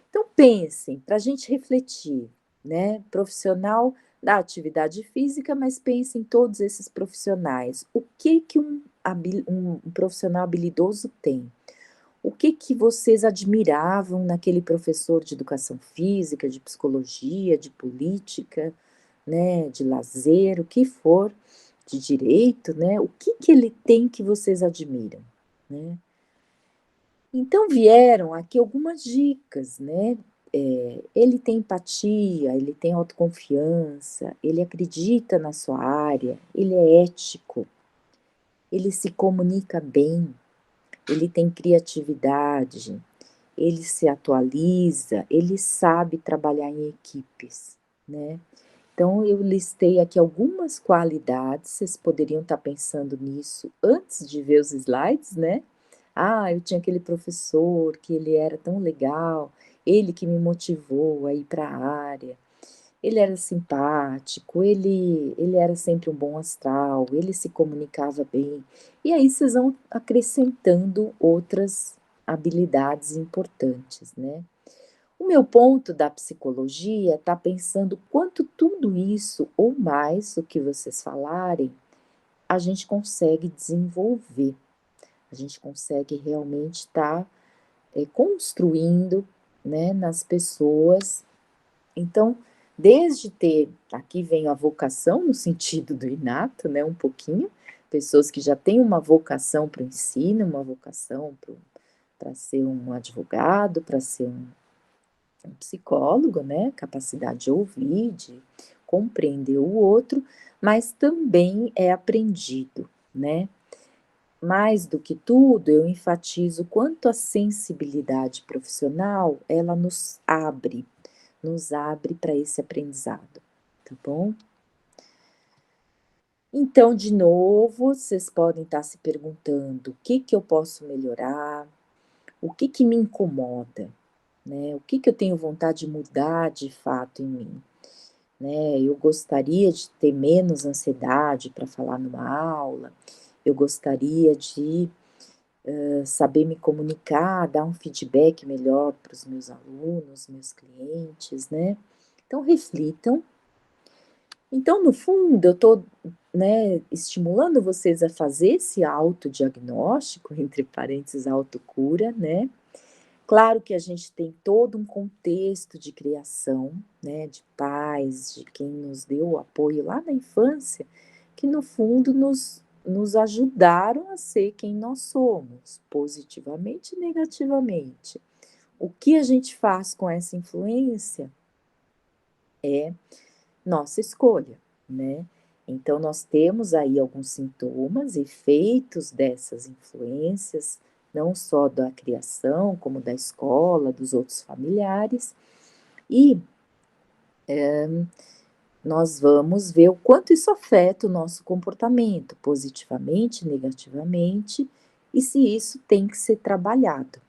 A: Então pensem, para a gente refletir, né, profissional da atividade física, mas pensem em todos esses profissionais. O que que um profissional habilidoso tem? O que que vocês admiravam naquele professor de educação física, de psicologia, de política, né, de lazer, o que for, de direito, né, o que que ele tem que vocês admiram, né? Então vieram aqui algumas dicas, né, ele tem empatia, ele tem autoconfiança, ele acredita na sua área, ele é ético, ele se comunica bem, ele tem criatividade, ele se atualiza, ele sabe trabalhar em equipes, né. Então eu listei aqui algumas qualidades, vocês poderiam estar pensando nisso antes de ver os slides, né. "Ah, eu tinha aquele professor que ele era tão legal, ele que me motivou a ir para a área, ele era simpático, ele era sempre um bom astral, ele se comunicava bem". E aí vocês vão acrescentando outras habilidades importantes, né. O meu ponto da psicologia está pensando quanto tudo isso, ou mais o que vocês falarem, a gente consegue desenvolver, a gente consegue realmente estar, construindo, né, nas pessoas. Então, desde ter aqui vem a vocação no sentido do inato, né, um pouquinho, pessoas que já têm uma vocação para o ensino, uma vocação para ser um advogado, para ser um psicólogo, né, capacidade de ouvir, de compreender o outro, mas também é aprendido, né. Mais do que tudo, eu enfatizo quanto a sensibilidade profissional, ela nos abre para esse aprendizado, tá bom? Então, de novo, vocês podem estar se perguntando: "O que que eu posso melhorar? O que que me incomoda?", né, "O que que eu tenho vontade de mudar de fato em mim?", né, "Eu gostaria de ter menos ansiedade para falar numa aula, eu gostaria de, saber me comunicar, dar um feedback melhor para os meus alunos, meus clientes", né. Então reflitam. Então, no fundo, eu estou, né, estimulando vocês a fazer esse autodiagnóstico, entre parênteses, autocura, né. Claro que a gente tem todo um contexto de criação, né, de pais, de quem nos deu o apoio lá na infância, que no fundo nos ajudaram a ser quem nós somos, positivamente e negativamente. O que a gente faz com essa influência é nossa escolha, né. Então nós temos aí alguns sintomas, efeitos dessas influências, não só da criação, como da escola, dos outros familiares, e nós vamos ver o quanto isso afeta o nosso comportamento, positivamente, negativamente, e se isso tem que ser trabalhado,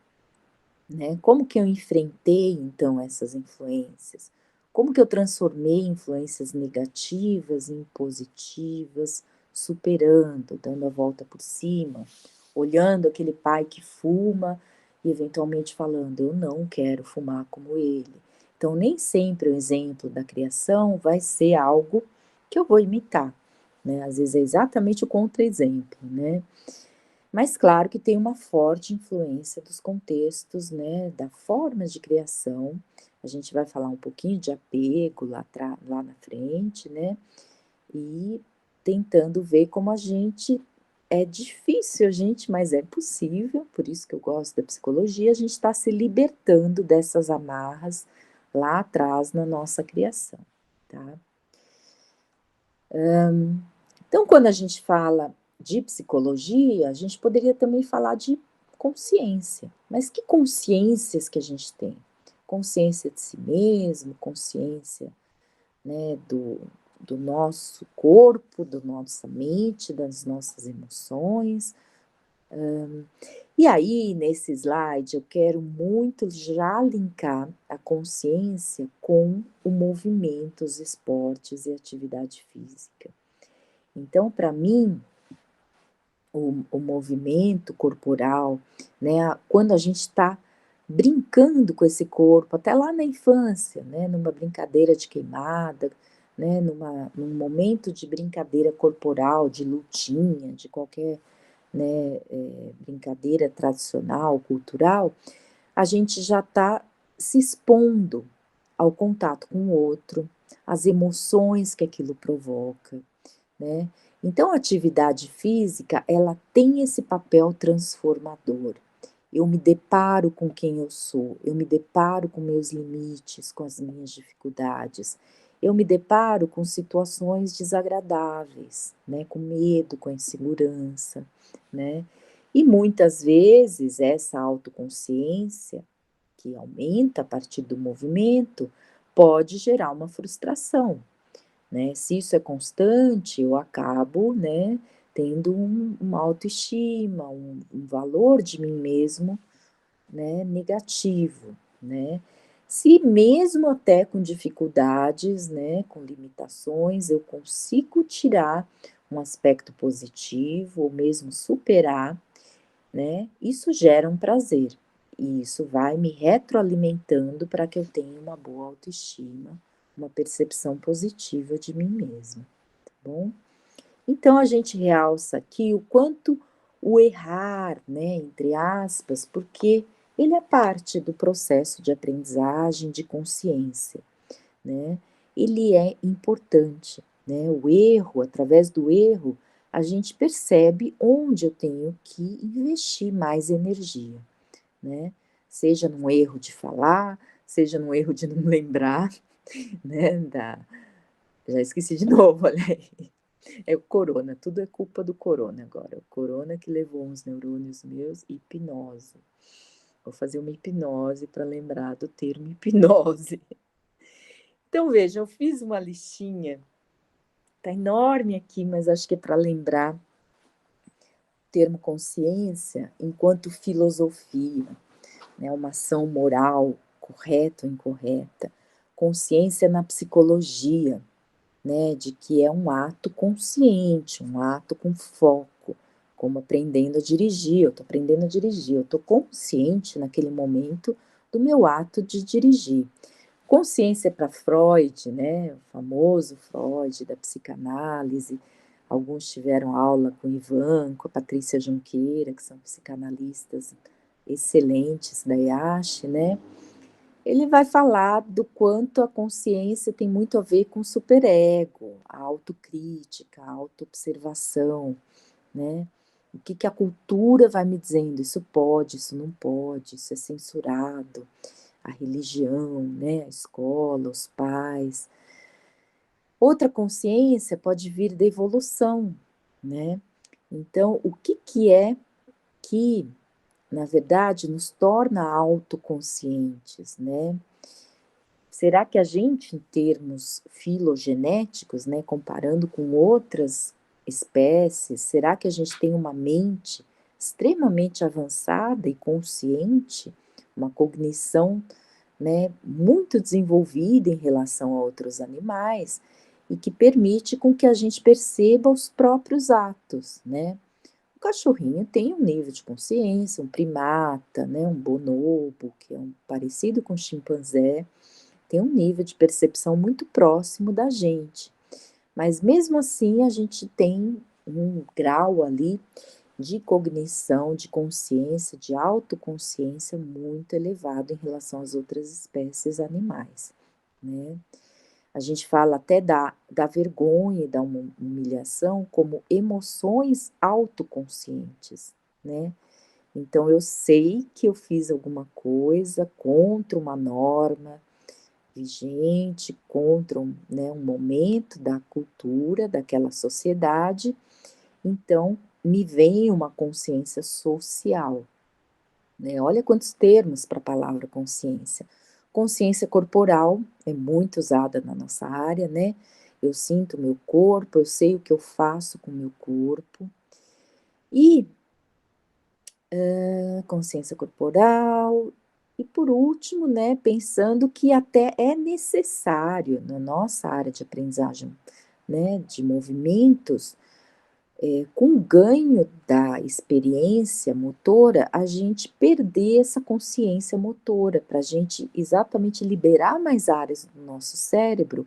A: né. Como que eu enfrentei então essas influências? Como que eu transformei influências negativas em positivas, superando, dando a volta por cima, olhando aquele pai que fuma e eventualmente falando: "Eu não quero fumar como ele". Então nem sempre o exemplo da criação vai ser algo que eu vou imitar, né, às vezes é exatamente o contra-exemplo, né. Mas claro que tem uma forte influência dos contextos, né, da forma de criação. A gente vai falar um pouquinho de apego lá na frente, né, e tentando ver como a gente é difícil a gente, mas é possível, por isso que eu gosto da psicologia, a gente está se libertando dessas amarras lá atrás na nossa criação, tá. Então, quando a gente fala de psicologia, a gente poderia também falar de consciência. Mas que consciências que a gente tem? Consciência de si mesmo, consciência, né, do nosso corpo, da nossa mente, das nossas emoções. E aí, nesse slide, eu quero muito já linkar a consciência com o movimento, os esportes e atividade física. Então, para mim, o movimento corporal, né, quando a gente está brincando com esse corpo, até lá na infância, né, numa brincadeira de queimada, né, num momento de brincadeira corporal, de lutinha, de qualquer, né, brincadeira tradicional, cultural, a gente já está se expondo ao contato com o outro, às emoções que aquilo provoca, né. Então a atividade física, ela tem esse papel transformador. Eu me deparo com quem eu sou, eu me deparo com meus limites, com as minhas dificuldades, eu me deparo com situações desagradáveis, né, com medo, com insegurança, né. E muitas vezes essa autoconsciência, que aumenta a partir do movimento, pode gerar uma frustração, né. Se isso é constante, eu acabo, né, tendo uma autoestima, um valor de mim mesmo, né, negativo, né. Se mesmo até com dificuldades, né, com limitações, eu consigo tirar um aspecto positivo ou mesmo superar, né, isso gera um prazer, e isso vai me retroalimentando para que eu tenha uma boa autoestima, uma percepção positiva de mim mesma, tá bom. Então a gente realça aqui o quanto o errar, né, entre aspas, porque ele é parte do processo de aprendizagem, de consciência, né, ele é importante, né, o erro, através do erro, a gente percebe onde eu tenho que investir mais energia, né, seja num erro de falar, seja num erro de não lembrar, né, já esqueci de novo, olha aí. É o corona, tudo é culpa do corona agora, o corona que levou uns neurônios meus, hipnose. Vou fazer uma hipnose para lembrar do termo hipnose. Então veja, eu fiz uma listinha, tá enorme aqui, mas acho que é para lembrar o termo consciência enquanto filosofia, né, uma ação moral, correta ou incorreta. Consciência na psicologia, né, de que é um ato consciente, um ato com foco, como aprendendo a dirigir, eu estou aprendendo a dirigir, eu estou consciente naquele momento do meu ato de dirigir. Consciência para Freud, né, o famoso Freud da psicanálise, alguns tiveram aula com o Ivan, com a Patrícia Junqueira, que são psicanalistas excelentes da IASH, né, ele vai falar do quanto a consciência tem muito a ver com o superego, a autocrítica, a autoobservação, né? O que que a cultura vai me dizendo? Isso pode, isso não pode, isso é censurado. A religião, né? A escola, os pais. Outra consciência pode vir da evolução, né? Então, o que que é que, na verdade, nos torna autoconscientes, né? Será que a gente, em termos filogenéticos, né, comparando com outras espécies, será que a gente tem uma mente extremamente avançada e consciente, uma cognição, né, muito desenvolvida em relação a outros animais e que permite com que a gente perceba os próprios atos, né? O cachorrinho tem um nível de consciência, um primata, né, um bonobo, que é um parecido com o chimpanzé, tem um nível de percepção muito próximo da gente. Mas mesmo assim a gente tem um grau ali de cognição, de consciência, de autoconsciência muito elevado em relação às outras espécies animais, né? A gente fala até da vergonha e da humilhação como emoções autoconscientes, né? Então eu sei que eu fiz alguma coisa contra uma norma vigente, contra um momento da cultura daquela sociedade, então me vem uma consciência social, né? Olha quantos termos para a palavra consciência. Consciência corporal é muito usada na nossa área, né? Eu sinto o meu corpo, eu sei o que eu faço com o meu corpo. E consciência corporal. E por último, né, pensando que até é necessário na nossa área de aprendizagem, né, de movimentos, com o ganho da experiência motora, a gente perder essa consciência motora, para a gente exatamente liberar mais áreas do nosso cérebro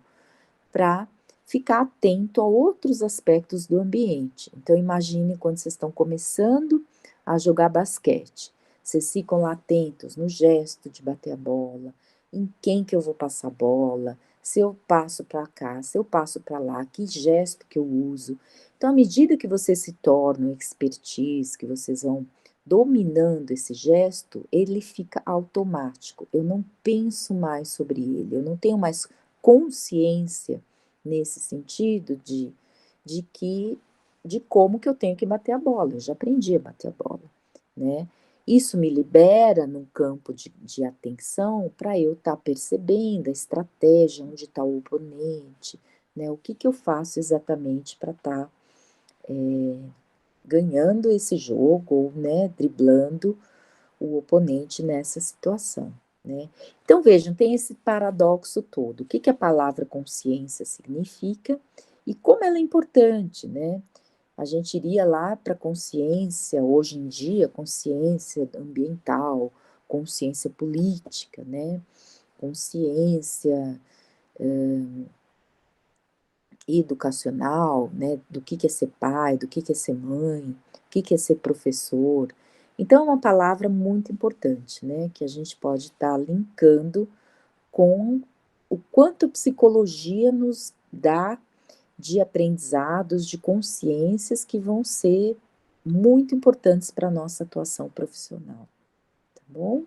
A: para ficar atento a outros aspectos do ambiente. Então, imagine quando vocês estão começando a jogar basquete. Vocês ficam lá atentos no gesto de bater a bola, em quem que eu vou passar a bola, se eu passo para cá, se eu passo para lá, que gesto que eu uso. Então, à medida que vocês se tornam expertise, que vocês vão dominando esse gesto, ele fica automático. Eu não penso mais sobre ele, eu não tenho mais consciência nesse sentido de que de como que eu tenho que bater a bola. Eu já aprendi a bater a bola, né? Isso me libera num campo de atenção para eu estar percebendo a estratégia, onde está o oponente, né? O que que eu faço exatamente para estar ganhando esse jogo ou, né, driblando o oponente nessa situação, né? Então vejam, tem esse paradoxo todo. O que que a palavra consciência significa e como ela é importante, né? A gente iria lá para consciência, hoje em dia, consciência ambiental, consciência política, né? Consciência educacional, né? Do que é ser pai, do que é ser mãe, o que é ser professor. Então, é uma palavra muito importante, né? Que a gente pode estar linkando com o quanto a psicologia nos dá de aprendizados, de consciências que vão ser muito importantes para a nossa atuação profissional, tá bom?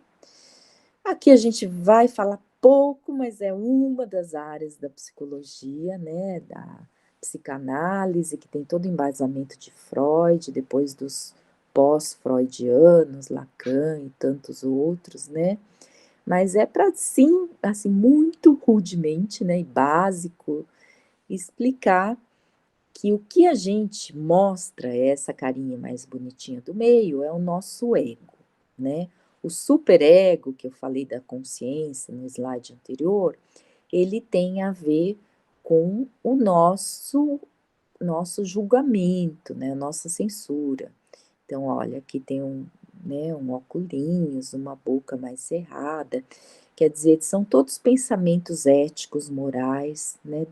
A: Aqui a gente vai falar pouco, mas é uma das áreas da psicologia, né, da psicanálise, que tem todo o embasamento de Freud, depois dos pós-freudianos, Lacan e tantos outros, né? Mas é para sim, assim, muito rudemente, né, e básico, explicar que o que a gente mostra, essa carinha mais bonitinha do meio, é o nosso ego, né? O superego, que eu falei da consciência no slide anterior, ele tem a ver com o nosso julgamento, né? A nossa censura. Então, olha, aqui tem um óculinhos, uma boca mais cerrada. Quer dizer, são todos pensamentos éticos, morais, né?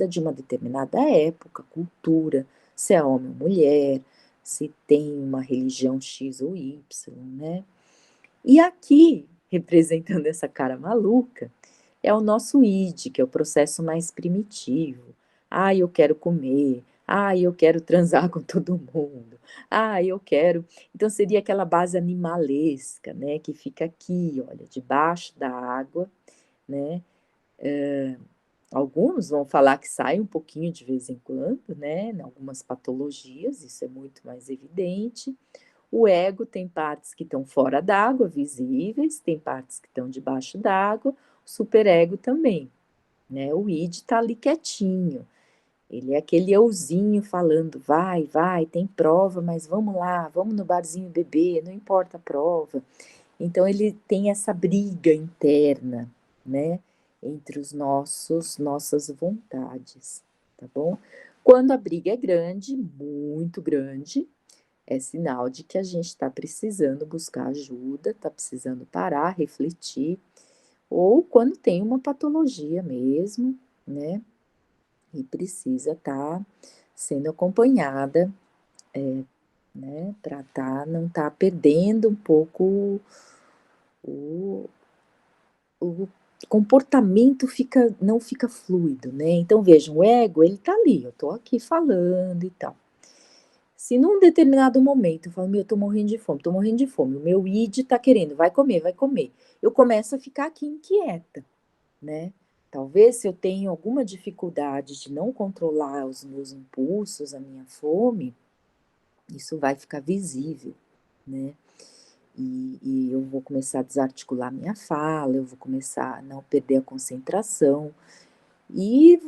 A: De uma determinada época, cultura, se é homem ou mulher, se tem uma religião X ou Y, né? E aqui, representando essa cara maluca, é o nosso id, que é o processo mais primitivo. Ah, eu quero comer. Ah, eu quero transar com todo mundo. Ah, eu quero. Então seria aquela base animalesca, né, que fica aqui, olha, debaixo da água, né. Alguns vão falar que sai um pouquinho de vez em quando, né, em algumas patologias, isso é muito mais evidente. O ego tem partes que estão fora d'água, visíveis, tem partes que estão debaixo d'água, o superego também, né, o id está ali quietinho, ele é aquele euzinho falando: "Vai, vai, tem prova, mas vamos lá, vamos no barzinho beber, não importa a prova". Então ele tem essa briga interna, né, entre os nossas vontades, tá bom. Quando a briga é grande, muito grande, é sinal de que a gente está precisando buscar ajuda, está precisando parar, refletir, ou quando tem uma patologia mesmo, né, e precisa estar sendo acompanhada, né, para não estar perdendo um pouco o o comportamento não fica fluido, né. Então vejam, o ego ele tá ali, eu tô aqui falando e tal. Se num determinado momento eu falo: "Meu, eu tô morrendo de fome, tô morrendo de fome", o meu id tá querendo: vai comer", eu começo a ficar aqui inquieta, né. Talvez se eu tenho alguma dificuldade de não controlar os meus impulsos, a minha fome, isso vai ficar visível, né. E eu vou começar a desarticular minha fala, eu vou começar a não perder a concentração,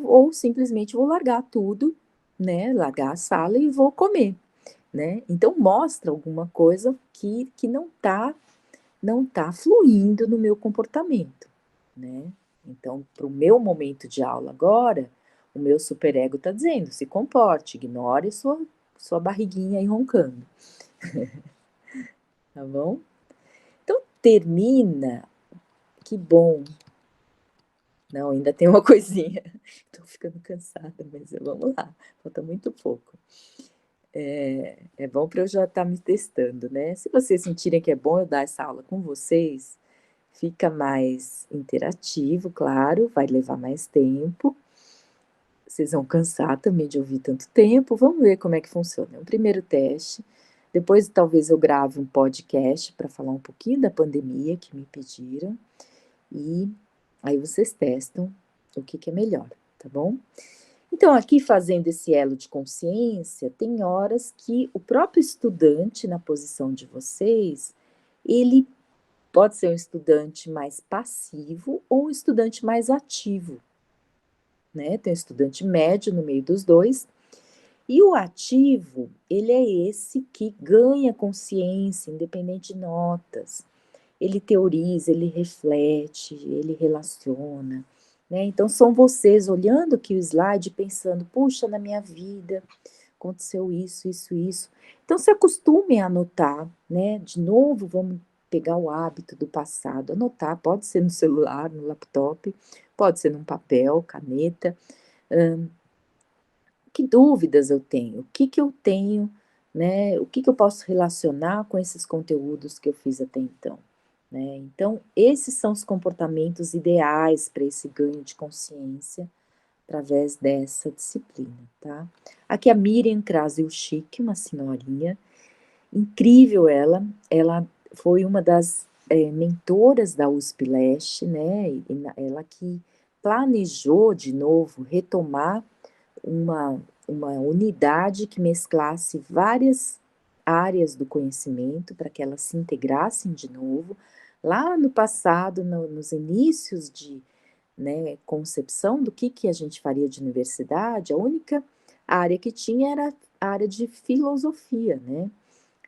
A: ou simplesmente vou largar tudo, né, largar a sala e vou comer, né. Então mostra alguma coisa que não tá fluindo no meu comportamento, né. Então para o meu momento de aula agora, o meu superego está dizendo: "Se comporte, ignore sua barriguinha aí roncando", tá bom? Então termina, que bom. Não, ainda tem uma coisinha. Tô ficando cansada, mas vamos lá, falta muito pouco. É bom para eu já estar me testando, né. Se vocês sentirem que é bom eu dar essa aula com vocês, fica mais interativo, claro, vai levar mais tempo. Vocês vão cansar também de ouvir tanto tempo, vamos ver como é que funciona. É um primeiro teste, depois talvez eu grave um podcast para falar um pouquinho da pandemia que me pediram, e aí vocês testam o que que é melhor, tá bom? Então, aqui fazendo esse elo de consciência, tem horas que o próprio estudante, na posição de vocês, ele pode ser um estudante mais passivo ou um estudante mais ativo, né? Tem um estudante médio no meio dos dois. E o ativo, ele é esse que ganha consciência, independente de notas. Ele teoriza, ele reflete, ele relaciona, né. Então são vocês olhando aqui o slide pensando: "Puxa, na minha vida aconteceu isso, isso, isso". Então se acostumem a anotar, né, de novo vamos pegar o hábito do passado, anotar, pode ser no celular, no laptop, pode ser num papel, caneta. Que dúvidas eu tenho? O que que eu tenho, né, o que que eu posso relacionar com esses conteúdos que eu fiz até então, né. Então, esses são os comportamentos ideais para esse ganho de consciência através dessa disciplina, tá. Aqui a Miriam Krasilchik, uma senhorinha, incrível ela foi uma das, mentoras da USP Leste, né, ela que planejou de novo retomar uma unidade que mesclasse várias áreas do conhecimento para que elas se integrassem de novo. Lá no passado, nos inícios de, né, concepção do que a gente faria de universidade, a única área que tinha era a área de filosofia, né.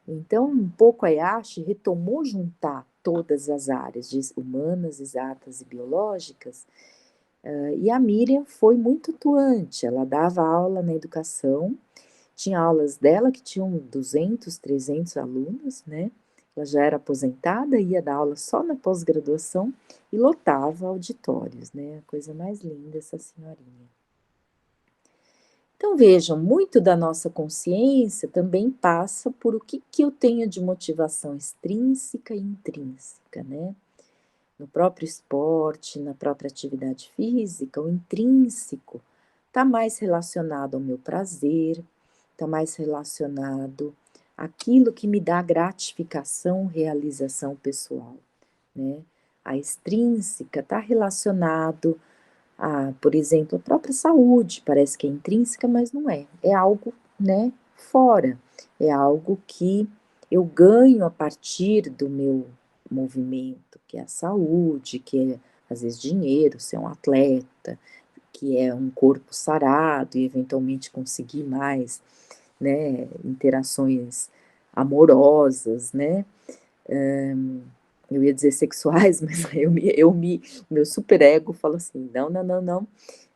A: Então, um pouco a EASH retomou juntar todas as áreas de humanas, exatas e biológicas, e a Miriam foi muito atuante, ela dava aula na educação, tinha aulas dela que tinham 200, 300 alunos, né, ela já era aposentada, ia dar aula só na pós-graduação e lotava auditórios, né, a coisa mais linda essa senhorinha. Então vejam, muito da nossa consciência também passa por o que que eu tenho de motivação extrínseca e intrínseca, né. No próprio esporte, na própria atividade física, o intrínseco, está mais relacionado ao meu prazer, está mais relacionado àquilo que me dá gratificação, realização pessoal, né. A extrínseca está relacionado a, por exemplo, a própria saúde, parece que é intrínseca, mas não é. É algo, né, fora, é algo que eu ganho a partir do meu movimento, que é a saúde, que é, às vezes, dinheiro, ser um atleta, que é um corpo sarado e eventualmente conseguir mais, né, interações amorosas, né, eu ia dizer sexuais, mas o meu superego fala assim: "Não, não, não, não,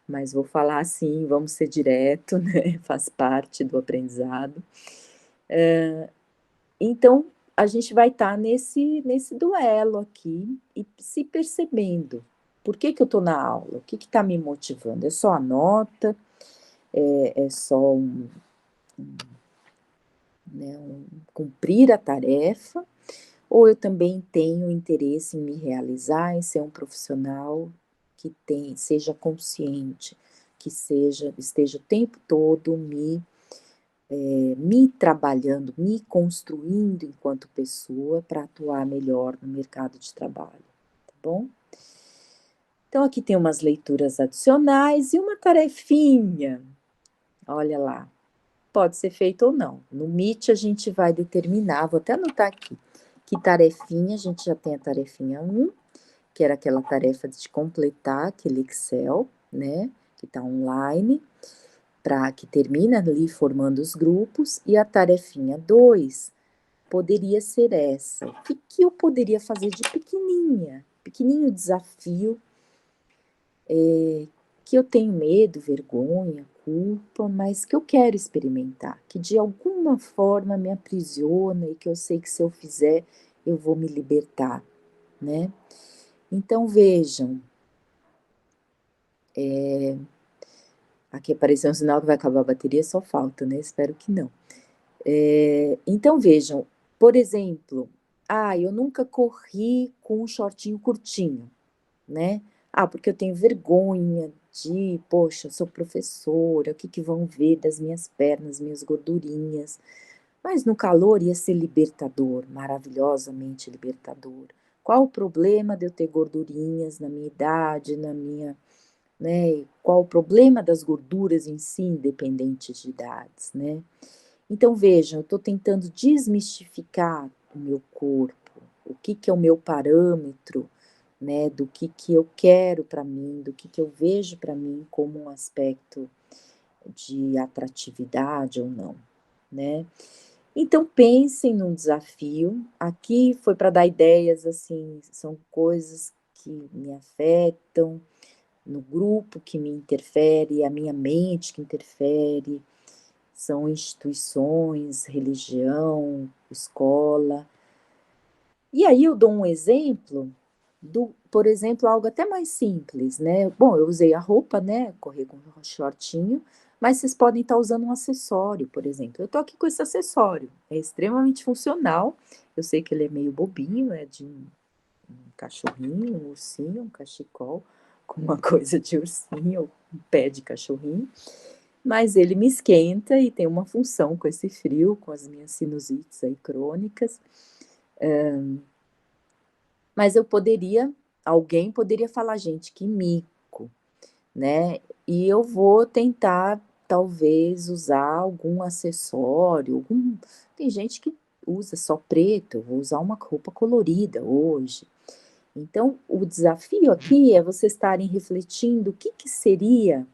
A: mas vou falar assim, vamos ser direto, né, faz parte do aprendizado". Então, a gente vai estar nesse duelo aqui e se percebendo. Por que que eu estou na aula? O que está me motivando? É só a nota? É só né, cumprir a tarefa? Ou eu também tenho interesse em me realizar, em ser um profissional que seja consciente, que esteja o tempo todo me trabalhando, me construindo enquanto pessoa para atuar melhor no mercado de trabalho, tá bom? Então aqui tem umas leituras adicionais e uma tarefinha, olha lá, pode ser feito ou não. No Meet a gente vai determinar, vou até anotar aqui, que tarefinha, a gente já tem a tarefinha 1, que era aquela tarefa de completar aquele Excel, né, que está online, que termina ali formando os grupos, e a tarefinha 2 poderia ser essa. O que que eu poderia fazer de pequenininho desafio, que eu tenho medo, vergonha, culpa, mas que eu quero experimentar, que de alguma forma me aprisiona e que eu sei que se eu fizer eu vou me libertar, né. Então vejam, aqui apareceu um sinal que vai acabar a bateria, só falta, né, espero que não. Então vejam, por exemplo, eu nunca corri com um shortinho curtinho, né. Porque eu tenho vergonha de, poxa, eu sou professora, o que que vão ver das minhas pernas, minhas gordurinhas. Mas no calor ia ser libertador, maravilhosamente libertador. Qual o problema de eu ter gordurinhas na minha idade, né, qual o problema das gorduras em si, independente de idades, né. Então vejam, eu estou tentando desmistificar o meu corpo, o que que é o meu parâmetro, né, do que eu quero para mim, do que eu vejo para mim como um aspecto de atratividade ou não, né. Então pensem num desafio, aqui foi para dar ideias, assim, são coisas que me afetam, no grupo que me interfere, a minha mente que interfere, são instituições, religião, escola. E aí eu dou um exemplo por exemplo, algo até mais simples, né. Bom, eu usei a roupa, né, correr com um shortinho, mas vocês podem estar usando um acessório, por exemplo. Eu tô aqui com esse acessório, é extremamente funcional, eu sei que ele é meio bobinho, é de um cachorrinho, um ursinho, um cachecol, com uma coisa de ursinho, um pé de cachorrinho, mas ele me esquenta e tem uma função com esse frio, com as minhas sinusites aí crônicas. Mas alguém poderia falar: "Gente, que mico", né, e eu vou tentar talvez usar algum acessório, tem gente que usa só preto, eu vou usar uma roupa colorida hoje. Então o desafio aqui é vocês estarem refletindo o que que seria,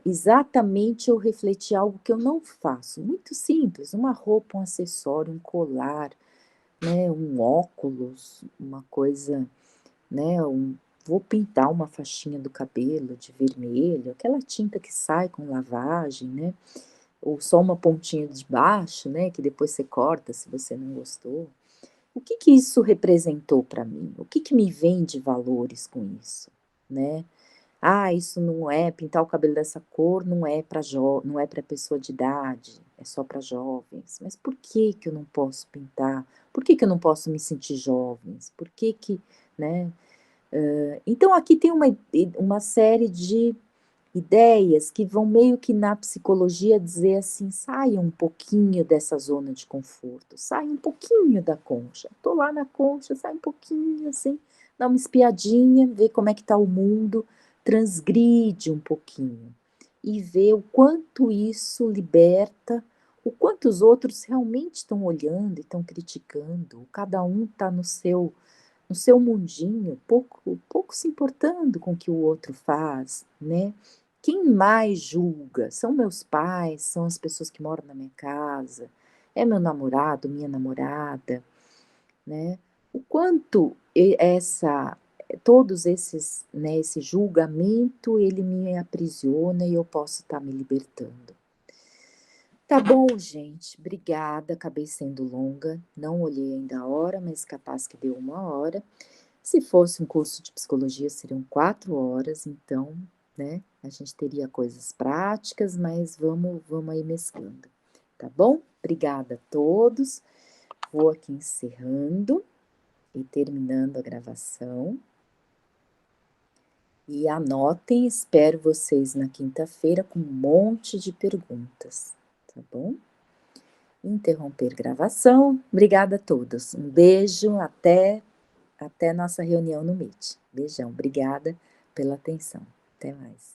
A: exatamente eu refletir algo que eu não faço, muito simples, uma roupa, um acessório, um colar, né, um óculos, uma coisa, né, vou pintar uma faixinha do cabelo de vermelho, aquela tinta que sai com lavagem, né, ou só uma pontinha de baixo, né, que depois você corta se você não gostou. O que que isso representou para mim? O que que me vem de valores com isso, né? Isso não é pintar o cabelo dessa cor não é para pessoa de idade, é só para jovens. Mas por que que eu não posso pintar? Por que que eu não posso me sentir jovens? Por que que, né? Então aqui tem uma série de ideias que vão meio que na psicologia dizer assim: "Saia um pouquinho dessa zona de conforto, sai um pouquinho da concha. Tô lá na concha, sai um pouquinho, assim, dá uma espiadinha, vê como é que tá o mundo, transgride um pouquinho e vê o quanto isso liberta, o quanto os outros realmente estão olhando e estão criticando, cada um está no seu mundinho, pouco se importando com o que o outro faz, né. Quem mais julga são meus pais, são as pessoas que moram na minha casa, é meu namorado, minha namorada, né. O quanto todos esses, né, esse julgamento, ele me aprisiona e eu posso estar me libertando. Tá bom, gente, obrigada, acabei sendo longa, não olhei ainda a hora, mas capaz que deu 1 hora. Se fosse um curso de psicologia, seriam 4 horas, então, né, a gente teria coisas práticas, mas vamos aí mesclando, tá bom? Obrigada a todos. Vou aqui encerrando e terminando a gravação. E anotem, espero vocês na quinta-feira com um monte de perguntas, tá bom? Interromper gravação. Obrigada a todos. Um beijo, até nossa reunião no Meet. Beijão, obrigada pela atenção. Até mais.